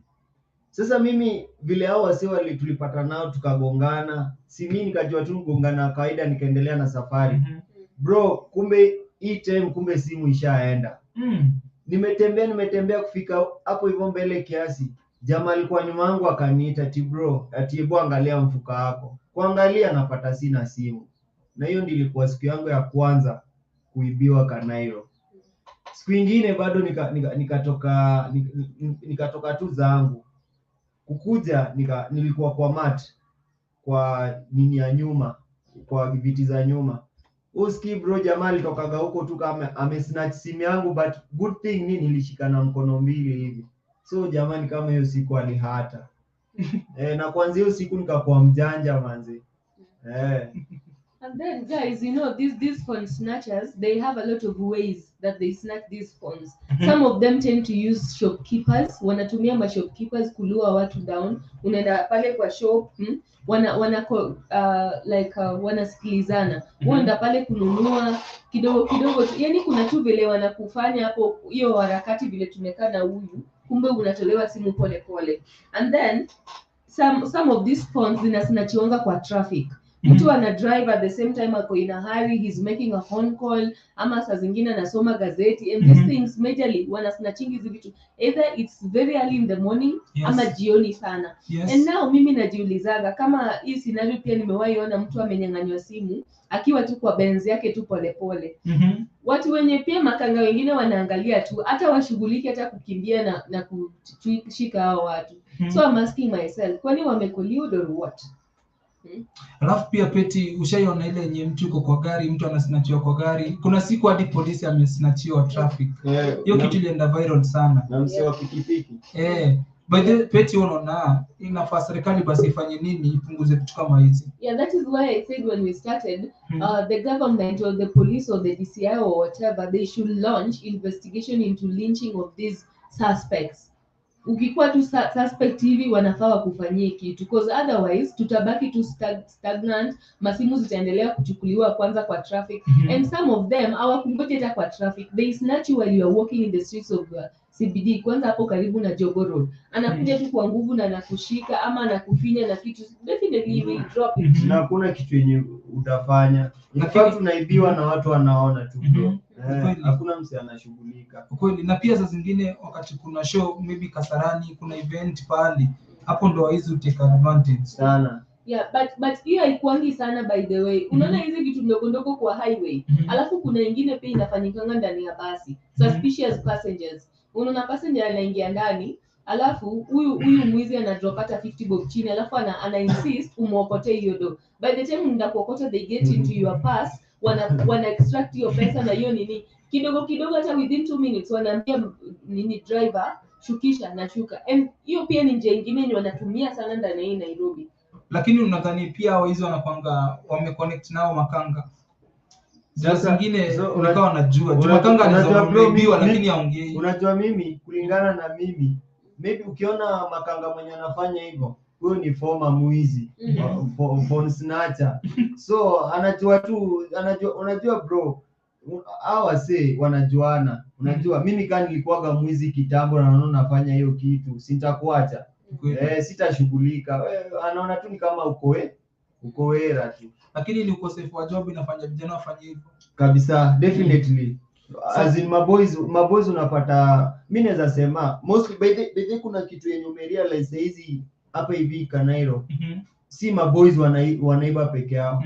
Sasa mimi vile hao wasee tulipata nao tukagongana, si mimi nikajua tu kugongana kawaida, nikaendelea na safari. Bro, kumbe hii time kumbe simu ishaenda. Nimetembea kufika hapo hivyo mbele kiasi. Jamaa alikuwa nyuma yangu akaniita, ati bro angalia mfuko wako. Kuangalia napata sina simu. Na hiyo ndio ilikuwa siku yangu ya kwanza kuibiwa Kanairo. Siku nyingine bado nikatoka tu zangu. kukuja nilikuwa kwa mat kwa nini ya nyuma, kwa viti za nyuma. Uski bro, jamaa alitokaga huko tu kama amesnatch simu yangu, but good thing nilishika na mkono mbili hivi. So jamani, kama hiyo siku alihata. Na kwanza hiyo siku nikakuwa mjanja manzi. And then guys, you know, these phone snatchers, they have a lot of ways that they snatch these phones. Some of them tend to use shopkeepers. Wanatumia ma shopkeepers kulua watu down. Unaenda pale kwa shop, wanasikilizana. Unaenda pale kununua kidogo kidogo. Yaani kuna tu vile wanakufanya hapo hiyo harakati vile tumekaa na huyu. Kumbe unatolewa simu pole pole. And then some of these phones zinasnachiwanga kwa traffic. Mtu ana drive at the same time ako in a hurry, he's making a phone call, ama saa zingine anasoma gazeti, and these things majorly wanasnatching hizi vitu either it's very early in the morning, ama jioni sana. And now mimi najiulizaga kama hii scenario pia nimewahi ona mtu amenyang'anywa simu akiwa tu kwa benzi yake tu pole pole. Watu wenye pia makanga wengine wanaangalia tu, hata washughuliki hata kukimbia na kushika hao watu. So I'm asking myself, kwani wamekoliud or what? Alafu pia Peti, ushaiona ile yenye mtu yuko kwa gari, mtu anasnachiwa kwa gari. Kuna siku hadi polisi amesnachiwa traffic. Hiyo kitu ilienda viral sana. Na msio pikipiki. By the Peti, unaona inafaa serikali basi ifanye nini ipunguze vitu kama hizi? Yeah, that is why I said when we started, the government or the police or the DCI or whatever, they should launch investigation into lynching of these suspects. Ukikuwa tu suspect hivi wanafaa wakufanyie kitu, because otherwise tutabaki tu stagnant, masimu zitaendelea kuchukuliwa kwanza kwa traffic, and some of them hawakungoja hata kwa traffic, they snatch you while you are walking in the streets of CBD, kwanza hapo karibu na Jogo Road, anakuja tu kwa nguvu na anakushika ama anakufinya na kitu, definitely will drop it. Na hakuna kitu yenye utafanya, lakini tunaibiwa na watu wanaona tu bro. Hakuna mse anashughulika. Kweli. Na pia saa zingine wakati kuna show maybe Kasarani, kuna event pale, hapo ndo hizo take advantage sana. Yeah, but hiyo haikuangi sana by the way. Unaona hizi vitu ndogo ndogo kwa highway. Alafu kuna nyingine pia inafanyikanga ndani ya basi. Suspicious passengers. Unaona passenger anaingia ndani, alafu huyu mwizi anadrop hata 50 bob chini, alafu ana insist umuokote hiyo do. By the time mnda kuokota, they get into your purse, wana extract your pesa na hiyo nini. Kidogo kidogo hata within 2 minutes wanaambia nini driver shukisha na shuka. And hiyo pia ni njia nyingine yenye wanatumia sana ndani ya Nairobi. Lakini unadhani pia hao hizo wanapanga wameconnect nao makanga? Sasa zingine unakaa wanajua. Makanga anaweza kuibiwa lakini haongei. Unajua mimi kulingana na mimi, maybe ukiona makanga mwenye anafanya hivyo, huyo ni former mwizi, phone snatcher. So anajua tu, unajua bro, hawa say wanajuana. Unajua mimi kama nilikuwaga mwizi kitambo na naona nafanya hiyo kitu, sitakuacha. Sitashughulika. Anaona tu ni kama uko wera tu. Lakini ni ukosefu wa job inafanya vijana wafanye hivyo. Kabisa, definitely. As in maboys unapata, mimi naweza sema mostly by the kuna kitu yenye umerealize hizi hapa hivi Kanairo. Si maboys wanaiba peke yao,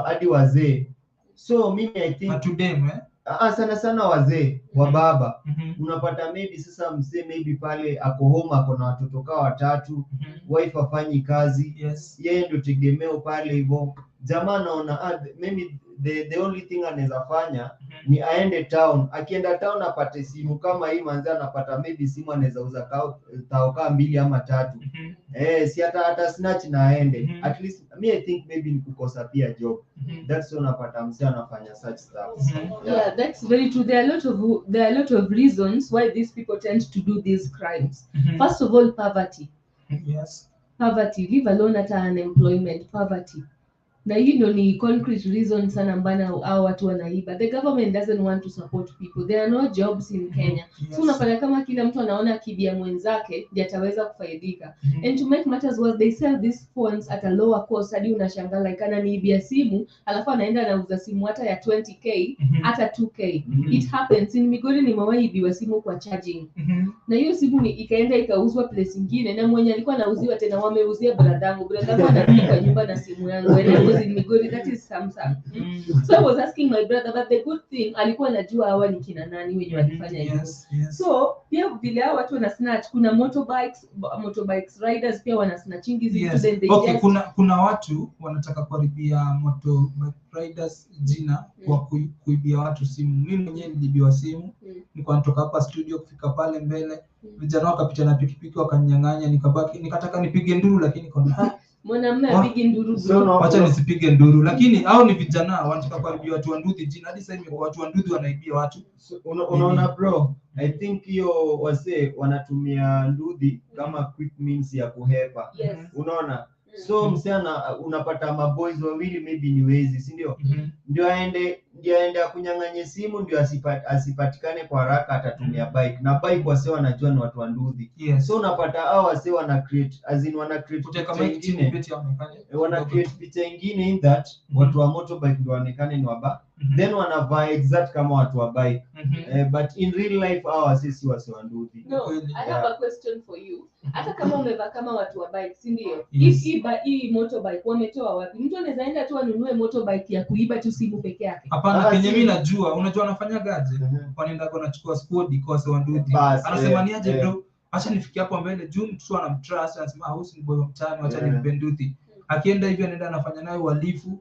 hadi wazee. So mimi I think atudem sana wazee wa baba. Unapata maybe sasa mzee maybe pale ako home, ako na watoto kao 3, wife afanyi kazi, yeye ndio tegemeo pale hivyo. Jamaa naona maybe the only thing anaweza fanya ni aende town. Akienda town apate simu kama hii manzi, anapata maybe simu anaweza uza taoka 2 ama 3. Si hata snatch na aende. At least me I think maybe ni kukosa pia job. That's why unapata mzee anafanya such stuff. Yeah, that's very true. There are a lot of reasons why these people tend to do these crimes. First of all, poverty. Poverty, leave alone hata unemployment, poverty. Na hiyo ndio ni concrete reason sana mbana hao watu wanaiba. The government doesn't want to support people. There are no jobs in Kenya. So unafanya kama kila mtu anaona kibia mwenzake ndiye ataweza kufaidika. And to make matters worse, they sell these phones at a lower cost. Hadi unashangaa like ananiibia simu, alafu anaenda anauza simu hata ya 20k, hata 2k. It happens in Migori, nimewahi ibiwa simu kwa charging. Na hiyo simu ikaenda ikauzwa place nyingine, na mwenye alikuwa anauziwa tena wameuzia bradangu. Bradangu anarudi kwa nyumba na simu yangu. was in Migori, that is Samsung. So I was asking my brother, but the good thing alikuwa anajua hawa ni kina nani wenye walifanya hivyo. Yes, yes. So pia vile hao watu wana snatch, kuna motorbikes riders pia wana snatching hizi vitu, Yes. then they Okay, just kuna watu wanataka kuharibia motorbike riders jina kwa kuibia watu simu. Mimi mwenyewe nilibiwa simu. Nilikuwa natoka hapa studio kufika pale mbele. Vijana wakapita na pikipiki wakanyang'anya, nikataka nipige nduru lakini mwanamume apige nduru bro. Acha nisipige nduru, lakini hao ni vijana wanataka kuharibia watu wa Nduthi jina. Hadi sasa imekuwa watu wa Nduthi wanaibia watu. Unaona bro, I think hiyo wase wanatumia Nduthi kama quick means ya kuhepa. Yes. Unaona? So msichana unapata maboys wawili maybe ni wezi, si ndio? Ndio aende kunyang'anye simu, ndio asipatikane kwa haraka, atatumia bike. Na bike wase wanajua ni watu wa Nduthi. Yes. So unapata hao wase wana create kama chini peti wana create picha nyingine in that watu wa motorbike ndio waonekane ni waba. Then wanavaa exact kama watu wa bike. But in real life hao wase si wase wa Nduthi. No, I have a question for you. Hata kama umevaa kama watu wa bike, si ndio? Yes. Hii motorbike wametoa wapi? Mtu anaweza enda tu anunue motorbike ya kuiba tu simu peke yake. Hapana, kenye mimi najua, unajua anafanya gaje? Wanaenda wanachukua squad kwa wa Nduthi. Anasema ni aje bro? Acha nifikie hapo mbele juu mtu anamtrust, anasema house ni boy mtani, acha nimpe Nduthi. Akienda hivyo anaenda anafanya naye uhalifu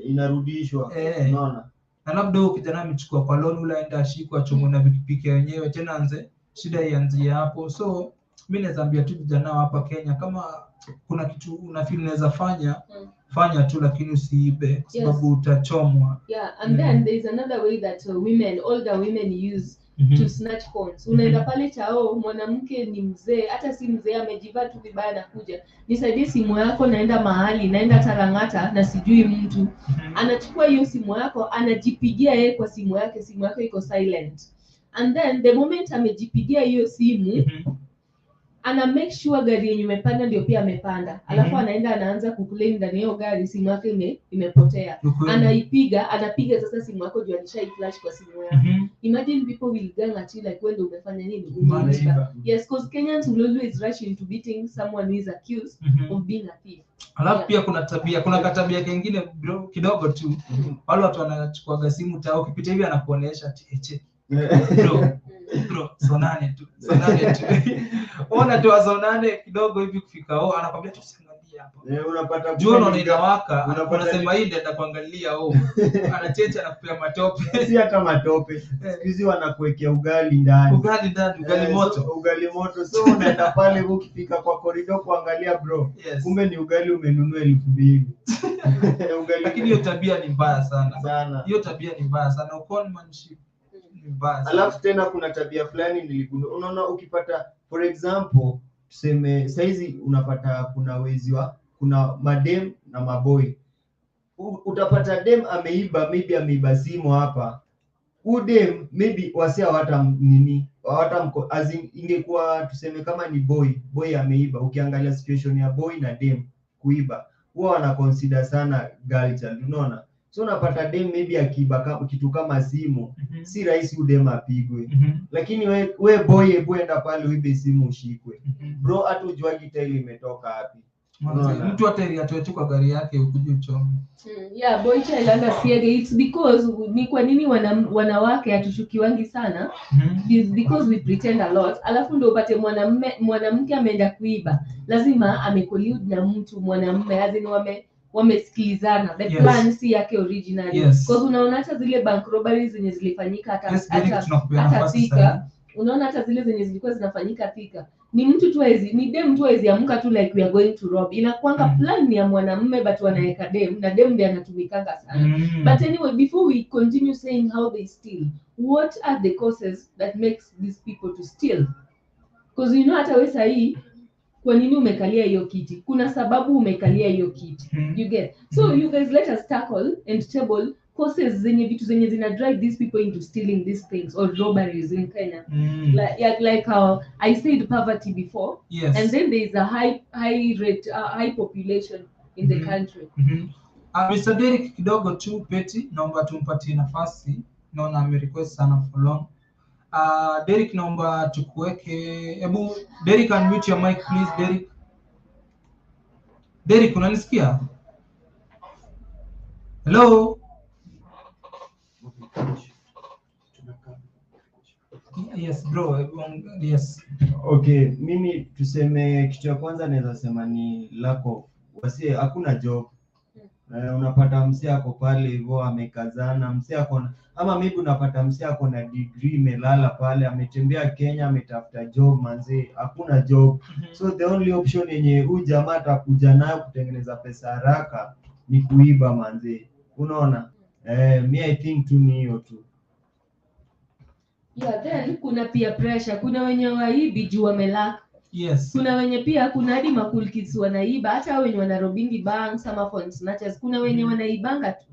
inarudishwa. Unaona? Na labda huyo kijana amechukua kwa loan, ule aenda ashikwa chomo na pikipiki yenyewe tena anze shida ianzie hapo. So mimi naweza ambia tu vijana hapa Kenya, kama kuna kitu unafeel unaweza fanya tu, lakini usiibe kwa sababu utachomwa. Yeah, and then there is another way that older women use to snatch phones. Unaenda pale chao, mwanamke ni mzee, hata si mzee, amejivaa tu vibaya na kuja, nisaidie simu yako, naenda mahali, naenda Tarangata na sijui mtu. Anachukua hiyo simu yako, anajipigia yeye kwa simu yake iko silent. And then the moment amejipigia hiyo simu, ana make sure gari yenye umepanda ndio pia amepanda. Alafu anaenda anaanza kuclaim ndani hiyo gari simu yake imepotea. Anapiga sasa simu yako juu alishai flash kwa simu yake. Imagine people will gang at you like wewe ndio umefanya nini? Umeiba. Yes, because Kenyans will always rush into beating someone who is accused of being a thief. Alafu pia kuna katabia kingine bro kidogo tu. Wale watu wanachukua simu tao, ukipita hivi anakuonesha cheche. Bro, sonane tu. Ona tu sonane kidogo hivi kufika anakwambia tu usiangalie hapo. Unapata jua unaona inawaka, unasema hii ndio atakuangalia anachecha anakupea matope. Si hata matope. Hizi wanakuwekea ugali ndani. Ugali moto. So unaenda pale ukifika kwa corridor kuangalia bro. Yes. Kumbe ni ugali umenunua 2,000. Lakini hiyo tabia ni mbaya sana. Hiyo tabia ni mbaya sana. Conmanship. Alafu tena kuna tabia fulani niligundua. Unaona ukipata for example tuseme saizi unapata kuna madem na maboy. Utapata dem ameiba simu hapa. Udem maybe wasia ingekuwa tuseme kama ni boy ameiba. Ukiangalia situation ya boy na dem kuiba, huwa wana consider sana girl child, unaona? So unapata dem maybe akiiba kitu kama simu, si rahisi udem apigwe. Lakini we boy enda pale uibe simu ushikwe. Bro hata ujuaji taili imetoka wapi. Mtu hata ili atoe kwa gari yake ukuje uchome. Yeah, boy child understand it's because ni kwa nini wanawake hatushukiwangi sana? Is because we pretend a lot. Alafu ndio upate mwanamke ameenda kuiba, lazima amecollude na mtu mwanamume, azini wamesikilizana. The plan si yake originally. Because unaona hata zile bank robberies zenye zilifanyika hata Thika, unaona hata zile zenye zilikuwa zinafanyika Thika, ni mtu tu ni dem tu amka tu like we are going to rob. Inakuanga plan ya mwanamume but wanaweka dem, na dem ndiye anatumikanga sana. But anyway, before we continue saying how they steal, what are the causes that makes these people to steal? Because hata wewe sahi, kwa nini umekalia hiyo kiti? Kuna sababu umekalia hiyo kiti. You get? So you guys let us tackle and table causes vitu zenye zina drive these people into stealing these things or robberies in Kenya. Like how I said poverty before. Yes. And then there is a high population in the country. Mr. Derek kidogo tu Peti, naomba tumpatie nafasi. Naona amerequest sana for long. Derek naomba tukuweke. Derek, unmute your mic please. Derek unanisikia? Hello. Yes bro, yes. Okay, mimi tuseme kitu ya kwanza naweza sema ni lack of wasi, hakuna job. Unapata msee ako pale hivyo amekazana, msee ako ama maybe unapata msee ako na degree imelala pale, ametembea Kenya ametafuta job manze, hakuna job. So the only option yenye huyu jamaa atakuja nayo kutengeneza pesa haraka ni kuiba manze, unaona. Me I think tu ni hiyo tu. Yeah, then kuna pia pressure. Kuna wenye waibi juu wamelaka. Yes. Kuna wenye pia kuna hadi cool kids wanaiba, hata wenye wanarobingi banks ama phone snatchers. Kuna wenye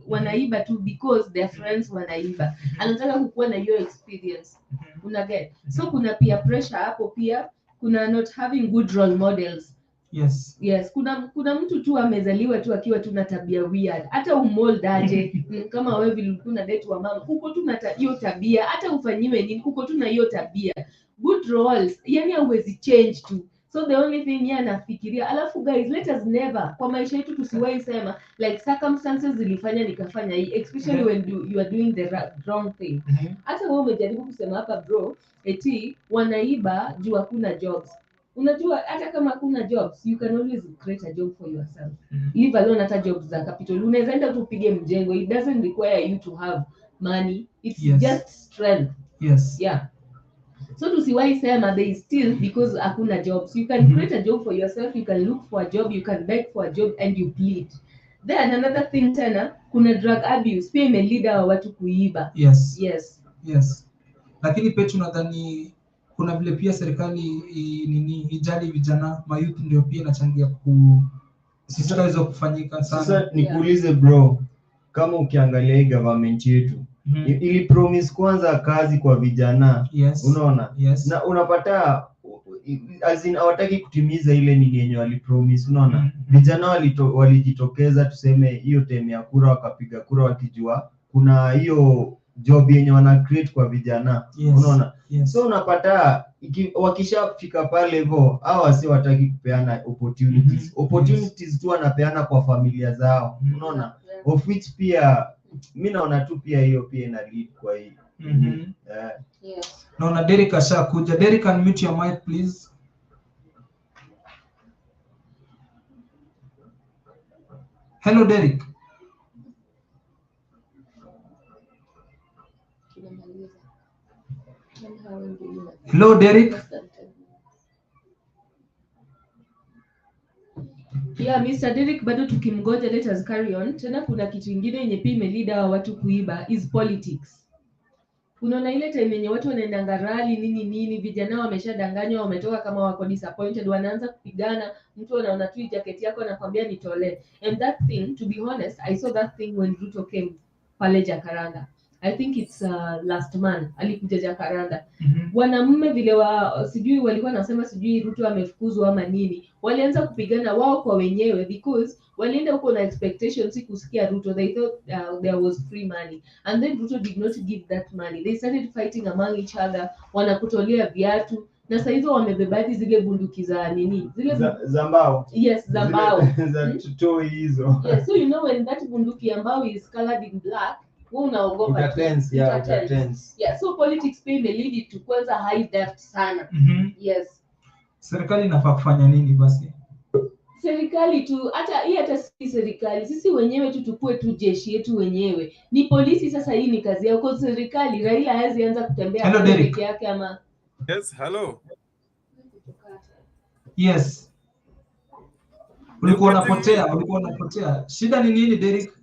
wanaiba tu because their friends wanaiba. Anataka kukuwa na hiyo experience. Una get. So kuna pia pressure hapo pia. Kuna not having good role models. Yes. Yes, kuna mtu tu amezaliwa tu akiwa tu na tabia weird. Hata umold aje kama wewe vile ulikuwa na date wa mama, uko tu na hiyo tabia, hata ufanyiwe nini, uko tu na hiyo tabia. Good roles, yani hauwezi change tu. So the only thing yeye anafikiria, alafu guys, let us never kwa maisha yetu tusiwahi sema like circumstances zilifanya nikafanya hii, especially when you are doing the wrong thing. Hata wewe umejaribu kusema hapa bro, eti wanaiba juu hakuna jobs. Unajua hata kama hakuna jobs, you can always create a job for yourself. Leave alone hata jobs za capital. Unaweza enda tupige mjengo. It doesn't require you to have money. It's just strength. Yes. Yeah. So tusiwahi sema they still because hakuna jobs. You can create a job for yourself, you can look for a job, you can beg for a job and you plead. Then another thing tena, kuna drug abuse. Pia imelead wa watu kuiba. Yes. Yes. Yes. Lakini Petu nadhani kuna vile pia serikali ijali vijana, mayouth ndio pia inachangia sisika hizo kufanyika sana. Sasa nikuulize bro, kama ukiangalia hii government yetu ili promise kwanza kazi kwa vijana, unaona? Na unapata hawataki kutimiza ile nini yenye walipromise, unaona? Vijana walijitokeza tuseme hiyo time ya kura, wakapiga kura wakijua kuna hiyo job yenye wana create kwa vijana, unaona? So unapata wakishafika pale hivyo hao wasi wataki kupeana opportunities tu wanapeana kwa familia zao, unaona? Of which pia mimi naona tu pia hiyo pia ina lead kwa hii. Yes. Naona Derek ashakuja. Derek, unmute your mic please. Hello Derek. Hello Derek. Yeah, Mr. Derek bado tukimgoja, let us carry on. Tena kuna kitu kingine yenye pia imelida watu kuiba is politics. Unaona ile time yenye watu wanaenda rally nini vijana wameshadanganywa, wametoka kama wako disappointed, wanaanza kupigana, mtu anaona tu jacket yako anakuambia nitolee. And that thing, to be honest, I saw that thing when Ruto came pale Jakaranda. I think it's last month alikuja Jakaranda. Wanamume vile sijui walikuwa nasema sijui Ruto amefukuzwa ama nini. Walianza kupigana wao kwa wenyewe because walienda huko na expectations kusikia Ruto. They thought there was free money and then Ruto did not give that money. They started fighting among each other, wanakutolea viatu na sasa hizo wamebebadi zile bunduki za nini? Zile za mbao. Yes, za mbao. Za tutoi hizo. Yes, so you know when that bunduki ambao is colored in black, unaogopa tense. Yeah, so politics pay may lead to kwanza high debt sana. Yes. Serikali inafaa kufanya nini basi? Serikali tu hata si serikali, sisi wenyewe tu tukue tu jeshi yetu wenyewe. Ni polisi sasa, hii ni kazi yao. Kwa serikali Raila hawezi anza kutembea peke yake ama. Yes, hello. Yes. Ulikuwa unapotea. Shida ni nini Derek?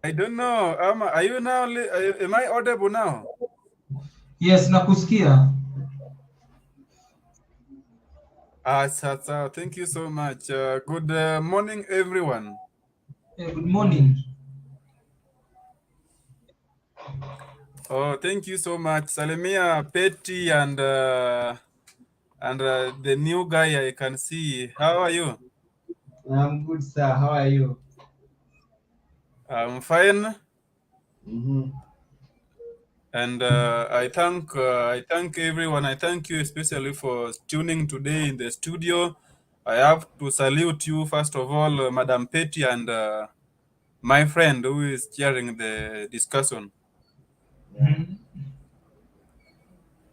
I don't know. Are you now? Am I audible now? Yes, nakusikia. Thank you so much. Good morning, everyone. Good morning. Oh, thank you so much, Salimia, Petty, and the new guy I can see. How are you? I'm good, sir. How are you? I'm fine. And I thank everyone. I thank you especially for tuning today in the studio. I have to salute you first of all, Madam Petty and my friend who is chairing the discussion. Mhm.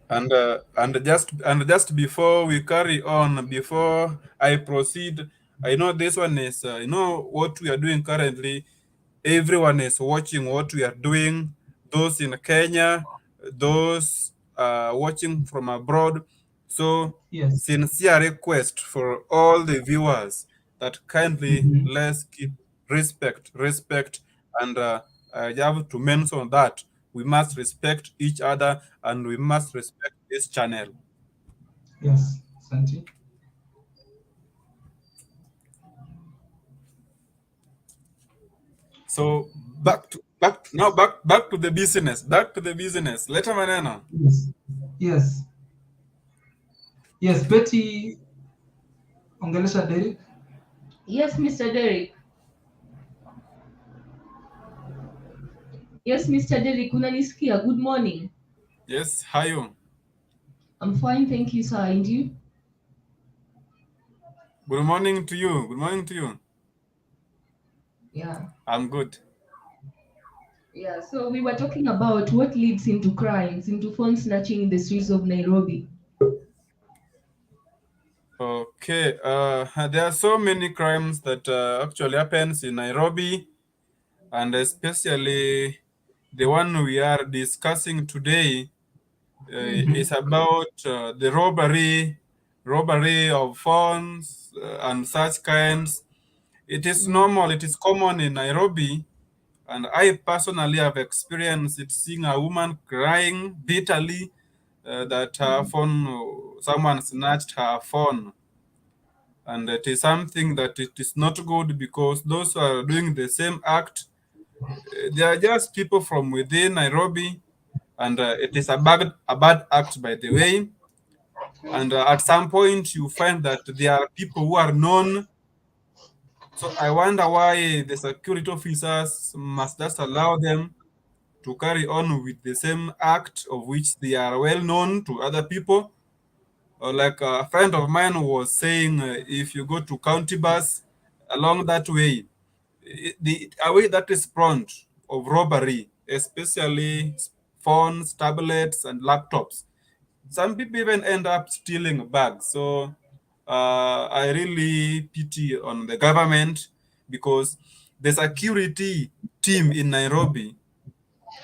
And just before we carry on, before I proceed, I know this one is what we are doing currently. Everyone is watching what we are doing. Those in Kenya, those watching from abroad. So Yes. sincere request for all the viewers that kindly Mhm. let's keep respect, and I have to mention that we must respect each other and we must respect this channel. Yes. Asante. So back to the business. Back to the business. Leta maneno. Yes. Yes. Yes. Betty, ongelesha Derek. Yes, Mr. Derek. Yes, Mr. Derek, unanisikia? Good morning. Yes, hayo. I'm fine, thank you, sir. And you? Good morning to you. Good morning to you. Yeah. I'm good. Yeah, so we were talking about what leads into crimes, into phone snatching in the streets of Nairobi. Okay. There are so many crimes that actually happens in Nairobi, and especially the one we are discussing today is about the robbery of phones and such kinds. It is normal. It is common in Nairobi. And I personally have experienced it, seeing a woman crying bitterly that her phone, someone snatched her phone. And it is something that it is not good, because those who are doing the same act, they are just people from within Nairobi. And it is a bad act, by the way. And at some point, you find that there are people who are known. So I wonder why the security officers must just allow them to carry on with the same act of which they are well known to other people. Like a friend of mine was saying, if you go to county bus along that way, a way that is prone of robbery, especially phones, tablets, and laptops. Some people even end up stealing bags. So I really pity on the government, because the security team in Nairobi,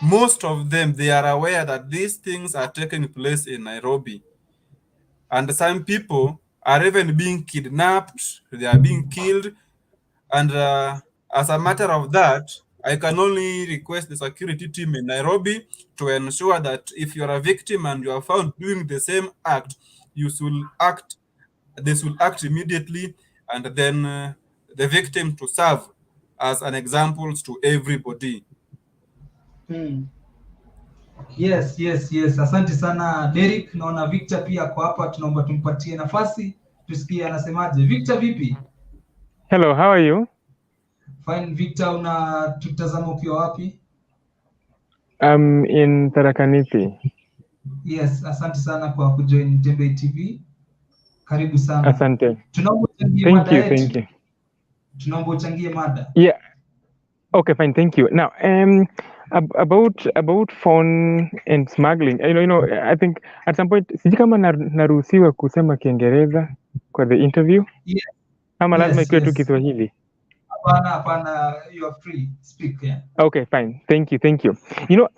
most of them, they are aware that these things are taking place in Nairobi. And some people are even being kidnapped, they are being killed. And as a matter of that, I can only request the security team in Nairobi to ensure that if you are a victim and you are found doing the same act, you should act, they should act immediately, and then the victim to serve as an example to everybody. Yes, yes, yes. Asante sana Derek. Naona Victor pia ako hapa, tunaomba tumpatie nafasi tusikie anasemaje. Victor, vipi? Hello, how are you? Fine Victor, unatutazama ukiwa wapi? I'm in Tarakaniti. Yes, asante sana kwa kujoin Tembe TV. Karibu sana. Asante. Tunaomba uchangie Thank mada you, yetu. thank you. Tunaomba uchangie mada. Yeah. Okay, fine, thank you. Now, about phone and smuggling. I think at some point sijui kama naruhusiwa kusema Kiingereza kwa the interview. Yes. Ama lazima Yes, ikiwe tu yes. Kiswahili. Hapana, you are free. Speak, yeah. Okay, fine. Thank you.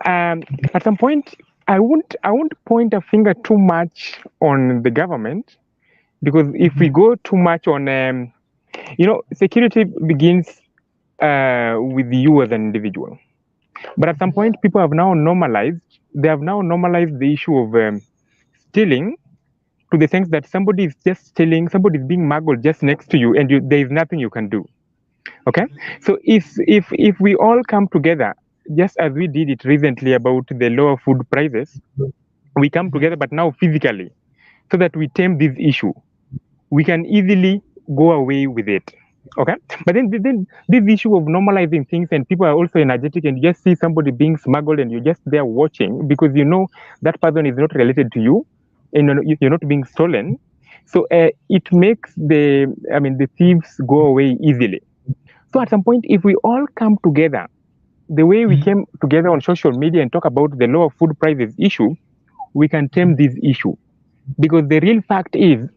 At some point, I won't point a finger too much on the government, because if we go too much on, security begins with you as an individual. But at some point, people have now normalized. They have now normalized the issue of stealing, to the sense that somebody is just stealing, somebody is being muggled just next to you, and there is nothing you can do. Okay, so if we all come together, just as we did it recently about the lower food prices, we come together, but now physically, so that we tame this issue, we can easily go away with it. Okay, but then this issue of normalizing things, and people are also energetic, and you just see somebody being smuggled, and you're just there watching, because you know that person is not related to you, and you're not being stolen. So it makes the thieves go away easily. So at some point, if we all come together, the way we came together on social media and talk about the lower food prices issue, we can tame this issue. Because the real fact is,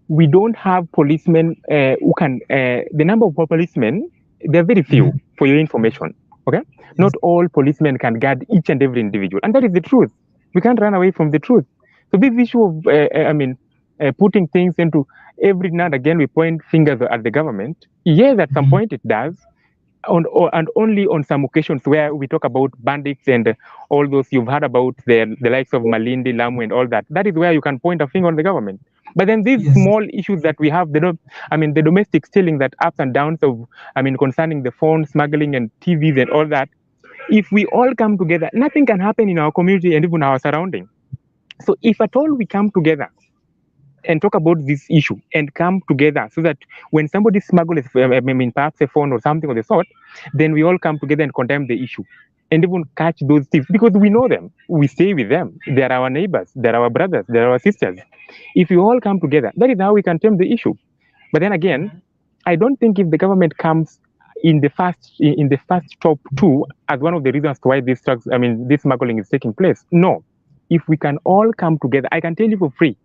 we don't have policemen who can, the number of policemen, they're very few, for your information, okay? Not all policemen can guard each and every individual. And that is the truth. We can't run away from the truth. So this issue of, putting things into every now and again, we point fingers at the government. Yes, at some point it does. And only on some occasions where we talk about bandits and all those you've heard about the likes of Malindi, Lamu, and all that. That is where you can point a finger on the government. But then these small issues that we have, the domestic stealing that ups and downs of, concerning the phone smuggling and TVs and all that. If we all come together, nothing can happen in our community and even our surrounding. So if at all we come together and talk about this issue and come together so that when somebody smuggles, perhaps a phone or something of the sort, then we all come together and condemn the issue and even catch those thieves because we know them, we stay with them, they're our neighbors, they're our brothers, they're our sisters. If we all come together, that is how we can tame the issue. But then again, I don't think if the government comes in the first top two as one of the reasons why this smuggling is taking place. No, if we can all come together, I can tell you for free.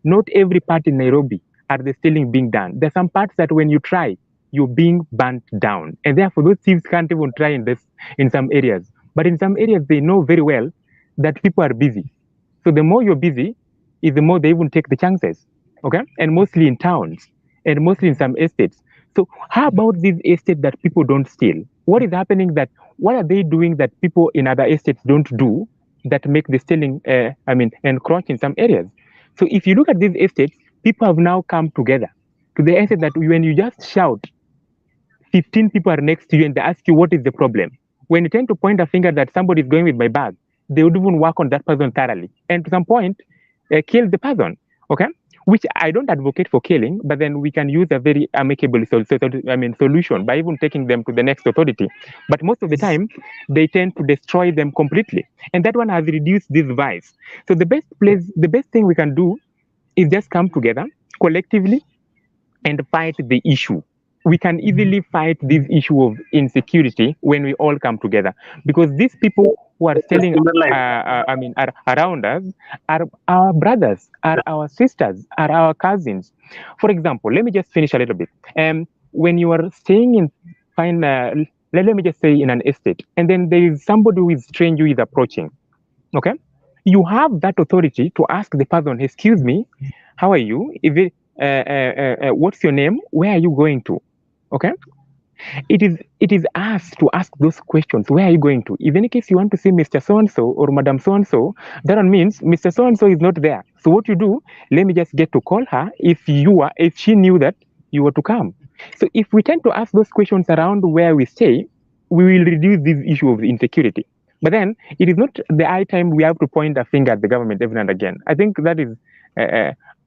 Not every part in Nairobi are the stealing being done. There's some parts that when you try, you're being burnt down. And therefore, those thieves can't even try in some areas. But in some areas, they know very well that people are busy. So the more you're busy, is the more they even take the chances. Okay? And mostly in towns and mostly in some estates. So how about these estates that people don't steal? What is happening what are they doing that people in other estates don't do that make the stealing, encroach in some areas? So if you look at these estates, people have now come together to the extent that when you just shout, 15 people are next to you and they ask you, what is the problem? When you tend to point a finger that somebody is going with my bag, they would even work on that person thoroughly. And to some point, kill the person, okay? Which I don't advocate for killing, but then we can use a very amicable solution by even taking them to the next authority. But most of the time, they tend to destroy them completely. And that one has reduced this vice. So the best thing we can do is just come together collectively and fight the issue. We can easily fight this issue of insecurity when we all come together, because these people who are selling around us are our brothers, are our sisters, are our cousins. For example, let me just finish a little bit. When you are staying let me just say in an estate, and then there is somebody who is strange who is approaching, okay? You have that authority to ask the person, excuse me, how are you? What's your name? Where are you going to? Okay, it is us to ask those questions. Where are you going to? If in any case you want to see Mr. So-and-so or Madam So-and-so, that means Mr. So-and-so is not there. So what you do, let me just get to call her if she knew that you were to come. So if we tend to ask those questions around where we stay, we will reduce this issue of insecurity. But then it is not the high time we have to point a finger at the government every now and again. I think that is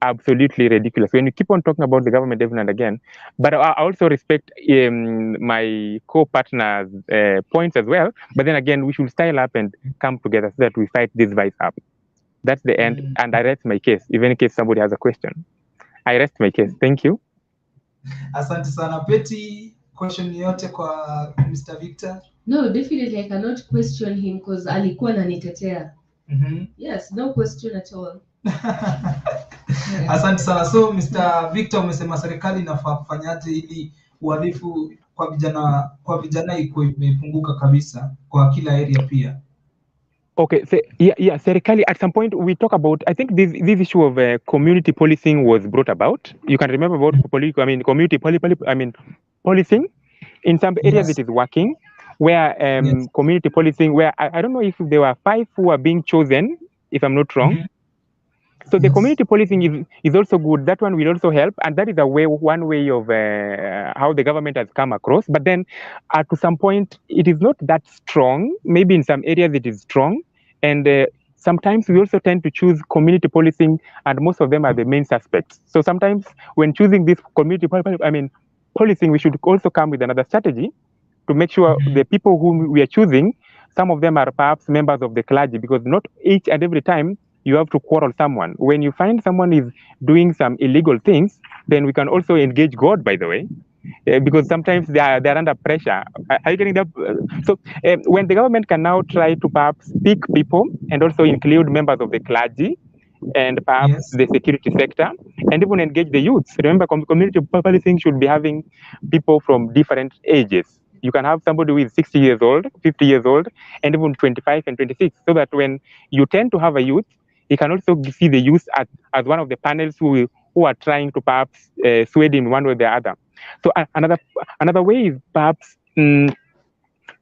absolutely ridiculous when you keep on talking about the government every now and again. But I also respect my co-partner's points as well. But then again, we should style up and come together so that we fight this vice up. That's the end. And I rest my case, even in case somebody has a question. I rest my case. Thank you. Asante sana. Betty, question yote kwa Mr. Victor? No, definitely I cannot question him because alikuwa ananitetea. Yes, no question at all. Asante sana. So Mr. Victor, umesema serikali inafaa kufanyaje ili uhalifu kwa vijana iko imepunguka kabisa kwa kila area pia? Okay, so serikali, at some point we talk about, I think this issue of community policing was brought about. You can remember about community policing in some areas. It is working, where community policing, where I don't know if there were 5 who are being chosen, if I'm not wrong. So the community policing is also good. That one will also help, and that is one way of how the government has come across. But then, to some point, it is not that strong. Maybe in some areas it is strong, and sometimes we also tend to choose community policing, and most of them are the main suspects. So sometimes, when choosing this community policing, we should also come with another strategy to make sure the people whom we are choosing, some of them are perhaps members of the clergy, because not each and every time you have to quarrel someone. When you find someone is doing some illegal things, then we can also engage God, by the way. because sometimes they're under pressure. Are you getting that? So when the government can now try to perhaps pick people and also include members of the clergy and perhaps Yes. the security sector, and even engage the youths. Remember, community policing should be having people from different ages. You can have somebody who is 60 years old, 50 years old, and even 25 and 26, so that when you tend to have a youth, you can also see the youth as one of the panels who are trying to perhaps sway in one way or the other. So another way is perhaps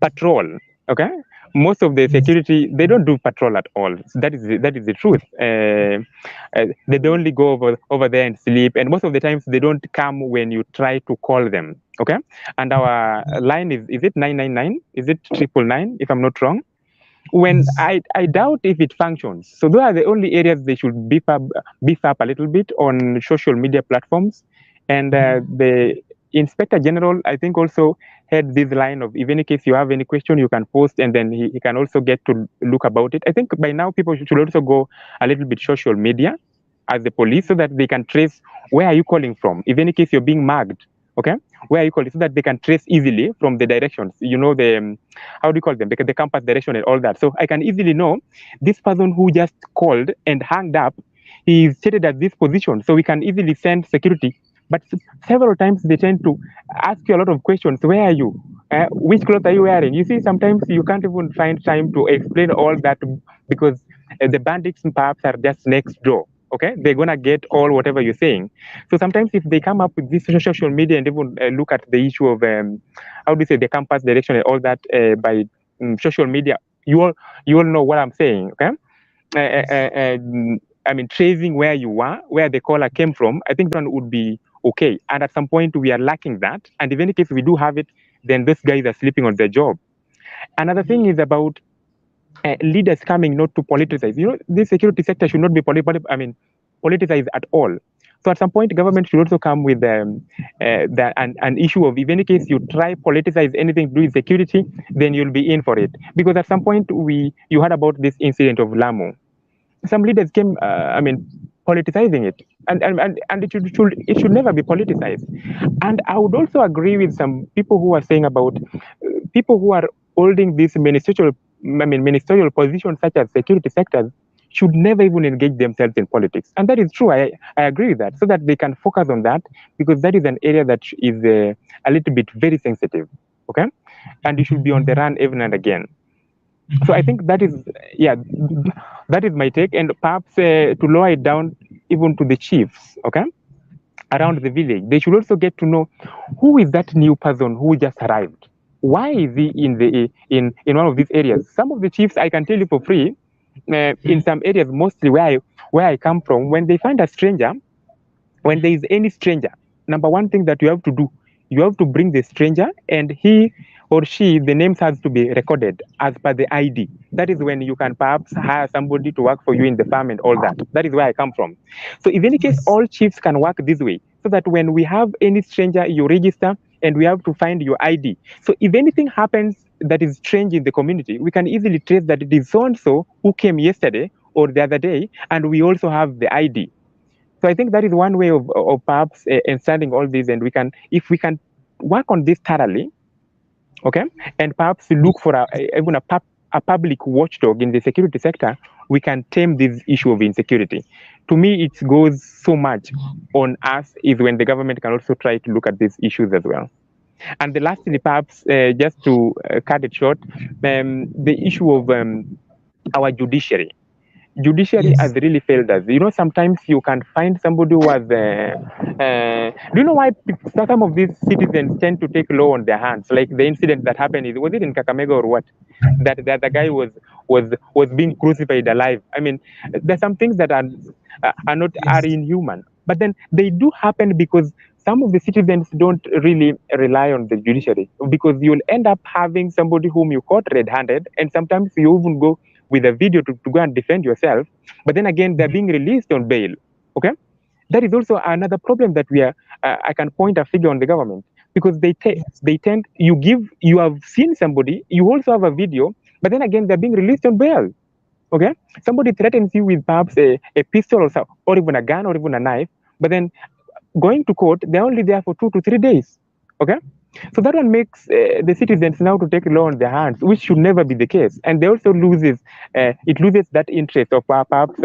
patrol. Okay, most of the security, they don't do patrol at all. So that is the truth. They only go over there and sleep, and most of the times they don't come when you try to call them. Okay, and our line is it 999? Is it 999? If I'm not wrong. When I doubt if it functions. So those are the only areas they should beef up a little bit on social media platforms. And the Inspector General, I think, also had this line of, if any case you have any question, you can post, and then he can also get to look about it. I think by now people should also go a little bit social media as the police, so that they can trace where are you calling from. If any case you're being mugged, okay, where are you calling, so that they can trace easily from the directions. You know, the how do you call them? The compass direction and all that. So I can easily know this person who just called and hung up, he is seated at this position. So we can easily send security. But several times they tend to ask you a lot of questions. Where are you? Which clothes are you wearing? You see, sometimes you can't even find time to explain all that, because the bandits perhaps are just next door. Okay, they're gonna get all whatever you're saying. So sometimes if they come up with this social media and even look at the issue of how do you say, the compass direction and all that by social media, you all know what I'm saying. Okay, I mean, tracing where you are, where the caller came from, I think that would be okay. And at some point we are lacking that. And if any case we do have it, then those guys are sleeping on their job. Another thing is about leaders coming not to politicize. You know, this security sector should not be politicized at all. So at some point, government should also come with an issue of, if any case you try politicize anything to do with security, then you'll be in for it. Because at some point you heard about this incident of Lamu. Some leaders came, politicizing it, and it should never be politicized. And I would also agree with some people who are saying about people who are holding these ministerial positions such as security sectors should never even engage themselves in politics. And that is true. I agree with that, so that they can focus on that, because that is an area that is a little bit very sensitive. Okay, and you should be on the run even and again. So I think that is, that is my take. And perhaps to lower it down even to the chiefs, okay, around the village, they should also get to know who is that new person who just arrived. Why is he in one of these areas? Some of the chiefs, I can tell you for free, in some areas, mostly where I come from, when they find a stranger, when there is any stranger, number one thing that you have to do, you have to bring the stranger, and he or she, the names has to be recorded as per the ID. That is when you can perhaps hire somebody to work for you in the farm and all that. That is where I come from. So in any case, all chiefs can work this way, so that when we have any stranger, you register, and we have to find your ID. So if anything happens that is strange in the community, we can easily trace that it is so-and-so who came yesterday or the other day, and we also have the ID. So I think that is one way of perhaps understanding all this, and if we can work on this thoroughly, okay, and perhaps look for even a public watchdog in the security sector, we can tame this issue of insecurity. To me, it goes so much on us is when the government can also try to look at these issues as well. And the lastly, perhaps just to cut it short, the issue of our judiciary. Judiciary has really failed us. You know, sometimes you can find somebody who has. Do you know why some of these citizens tend to take law on their hands? Like the incident that happened, was it in Kakamega or what? That the guy was being crucified alive. I mean, there's some things that are inhuman, but then they do happen because some of the citizens don't really rely on the judiciary, because you'll end up having somebody whom you caught red-handed, and sometimes you even go with a video to go and defend yourself, but then again they're being released on bail. Okay, that is also another problem that we are. I can point a figure on the government, because they tend, you have seen somebody, you also have a video, but then again they're being released on bail. Okay, somebody threatens you with perhaps a pistol or even a gun or even a knife, but then going to court, they're only there for 2 to 3 days. Okay, so that one makes the citizens now to take law in their hands, which should never be the case, and they also loses that interest of perhaps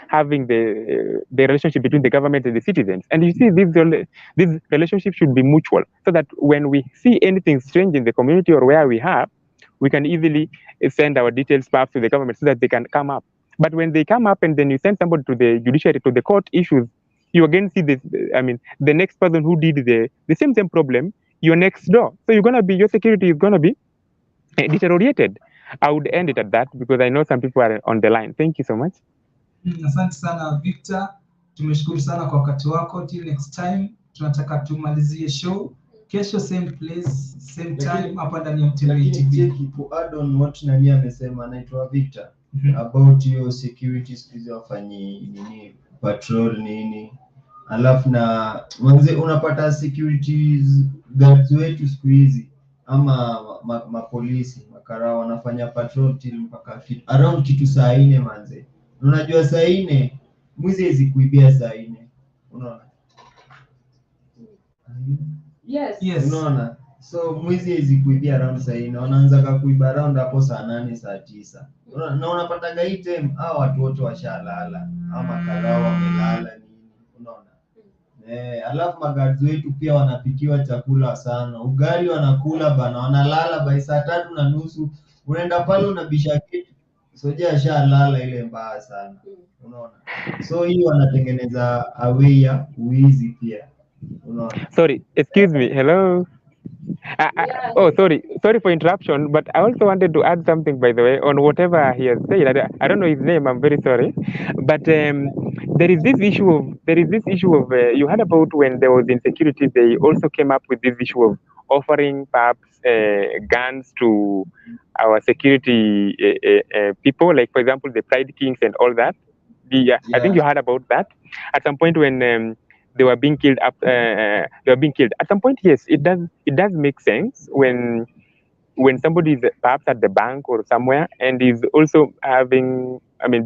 having the relationship between the government and the citizens. And you see, this relationship should be mutual, so that when we see anything strange in the community or where we can easily send our details perhaps to the government so that they can come up. But when they come up and then you send somebody to the judiciary, to the court issues, you again see this. I mean, the next person who did the same problem, you're next door. So your security is gonna be deteriorated. I would end it at that because I know some people are on the line. Thank you so much. Asante sana Victor, tumeshukuru sana kwa wakati wako. Till next time, tunataka tumalizie show kesho, same place same time hapa ndani ya Mtembei TV. To add on what nani amesema, anaitwa Victor, about your security skills wafanyi nini patrol nini, alafu na mwanze unapata securities guards wetu siku hizi ama mapolisi makara wanafanya patrol till mpaka around kitu saa 4 manze. Unajua saa 4 mwizi hizi kuibia saa 4, unaona? Yes. Unaona? So mwizi hizi kuibia around saa 4, wanaanza kuiba around hapo saa 8 saa 9. Unaona? Na unapata hii time hao watu wote washalala ama karao wamelala nini, unaona? Alafu magazi wetu pia wanapikiwa chakula sana. Ugali wanakula bana, wanalala by saa 3:30. Unaenda pale unabisha kitu. Soja ashalala ile mbaya sana. Unaona? So hii wanatengeneza away ya uizi pia. Unaona? Sorry, excuse me. Hello. Sorry for interruption, but I also wanted to add something, by the way, on whatever he has said. I don't know his name. I'm very sorry, but there is this issue of you heard about when there was insecurity. They also came up with this issue of offering perhaps guns to our security people, like for example the Pride Kings and all that. I think you heard about that at some point when. They were being killed up. They were being killed at some point. Yes, it does make sense when somebody is perhaps at the bank or somewhere and is also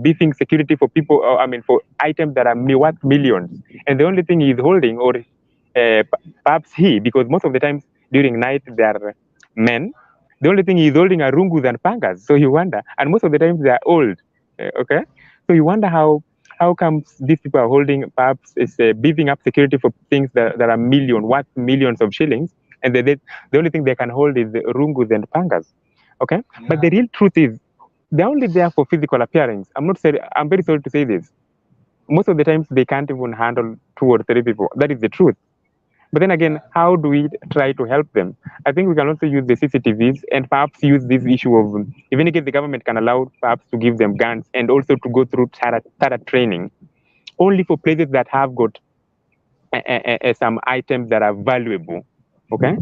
beefing security for people. For items that are worth millions, and the only thing he's holding, or perhaps because most of the times during night they are men. The only thing he's holding are rungus and pangas. So you wonder, and most of the times they are old. Okay, so you wonder how comes these people are holding perhaps beefing up security for things that are worth millions of shillings, and the only thing they can hold is the rungus and pangas. Okay, but the real truth is they're only there for physical appearance. I'm very sorry to say this. Most of the times they can't even handle 2 or 3 people. That is the truth. But then again, how do we try to help them? I think we can also use the CCTVs and perhaps use this issue of, even if the government can allow perhaps to give them guns and also to go through thorough training, only for places that have got some items that are valuable. Okay,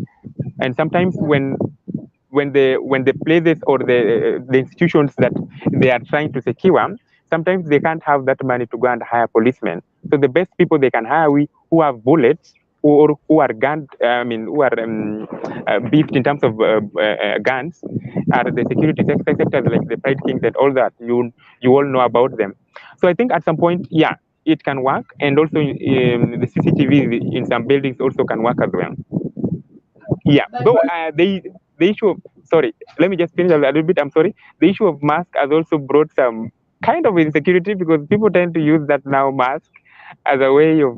and sometimes when the places or the institutions that they are trying to secure, sometimes they can't have that money to go and hire policemen. So the best people they can hire who have bullets, or who are gunned, who are beefed in terms of guns, are the security sectors like the Pride Kings and all that. You all know about them. So I think at some point, yeah, it can work, and also the CCTV in some buildings also can work as well. Yeah, though the issue of, sorry, let me just finish a little bit. I'm sorry. The issue of mask has also brought some kind of insecurity, because people tend to use that now mask as a way of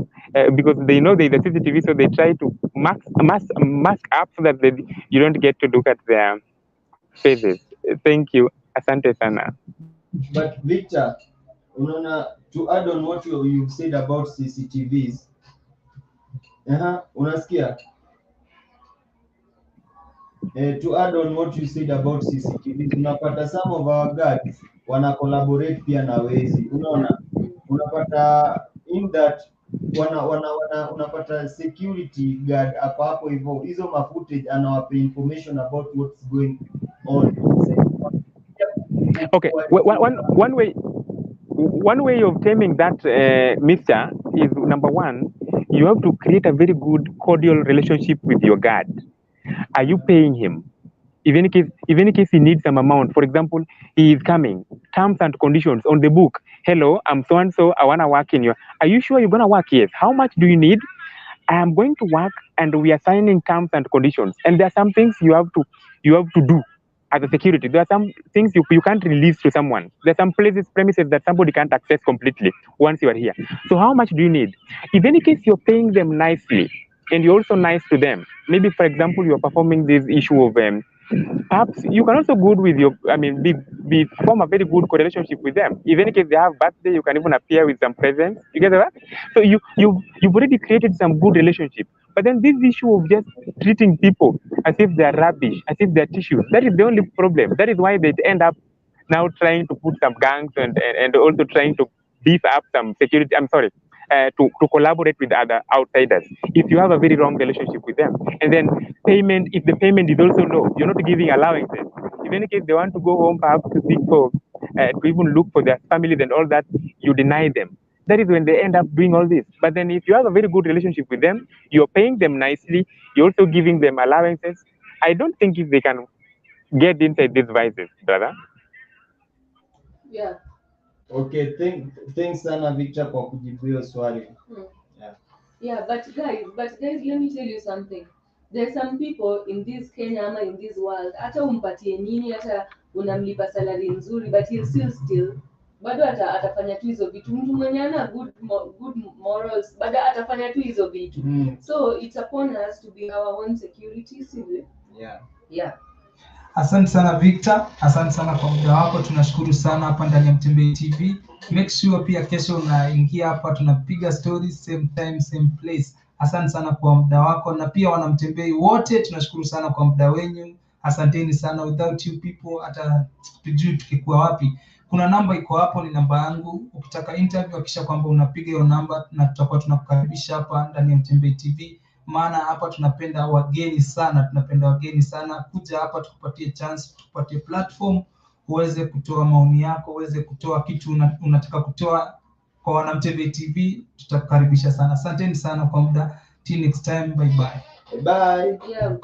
because they know there's a CCTV, so they try to mask up so that you don't get to look at their faces. Thank you. Asante sana. But Victor, to add on what you've said about CCTVs, unasikia? To add on what you said about CCTVs, unapata some of our guards wana collaborate pia na wezi. Unapata in that unapata security guard hapo hivyo, hizo footage anawapa information about what's going on. Okay, one way of taming that, Mister, is number one, you have to create a very good cordial relationship with your guard. Are you paying him? Even in case he needs some amount, for example, he is coming, terms and conditions on the book. Hello, I'm so and so. I wanna work in your. Are you sure you're gonna work? Yes. How much do you need? I am going to work and we are signing terms and conditions. And there are some things you have to do as a security. There are some things you can't release to someone. There are some premises that somebody can't access completely once you are here. So how much do you need? If any case you're paying them nicely and you're also nice to them, maybe for example you're performing this issue of perhaps you can also good with your, form a very good relationship with them. If any case they have birthday, you can even appear with some presents. You get that? So you've already created some good relationship. But then this issue of just treating people as if they are rubbish, as if they're tissues, that is the only problem. That is why they end up now trying to put some gangs and also trying to beef up some security. I'm sorry. To collaborate with other outsiders if you have a very wrong relationship with them. And then payment, if the payment is also low, you're not giving allowances. In any case, they want to go home perhaps to seek for, to even look for their families and all that, you deny them. That is when they end up doing all this. But then if you have a very good relationship with them, you're paying them nicely, you're also giving them allowances, I don't think if they can get inside these vices, brother. Yeah. Okay, thanks sana Victor kwa kujibu hiyo swali. Yeah, but guys, let me tell you something. There's some people in this Kenya ama in this world, hata umpatie nini, hata unamlipa salary nzuri, but he'll still bado atafanya tu hizo vitu. Mtu mwenye ana good morals bado atafanya tu hizo vitu. So it's upon us to be our own security, sivyo? Yeah. Asante sana Victor, asante sana kwa muda wako, tunashukuru sana hapa ndani ya Mtembei TV. Make sure pia kesho unaingia hapa, tunapiga stories same time same place. Asante sana kwa muda wako, na pia wanamtembei wote tunashukuru sana kwa muda wenyu. Asanteni sana, without you people hata tujui tukikuwa wapi. Kuna namba iko hapo, ni namba yangu. Ukitaka interview hakikisha kwamba unapiga hiyo namba na tutakuwa tunakukaribisha hapa ndani ya Mtembei TV. Maana hapa tunapenda wageni sana, kuja hapa tukupatie chance, tukupatie platform uweze kutoa maoni yako, uweze kutoa kitu unataka kutoa kwa Wanamtembei TV. Tutakukaribisha sana. Asanteni sana kwa muda. Till next time, bye bye. Bye. Yeah.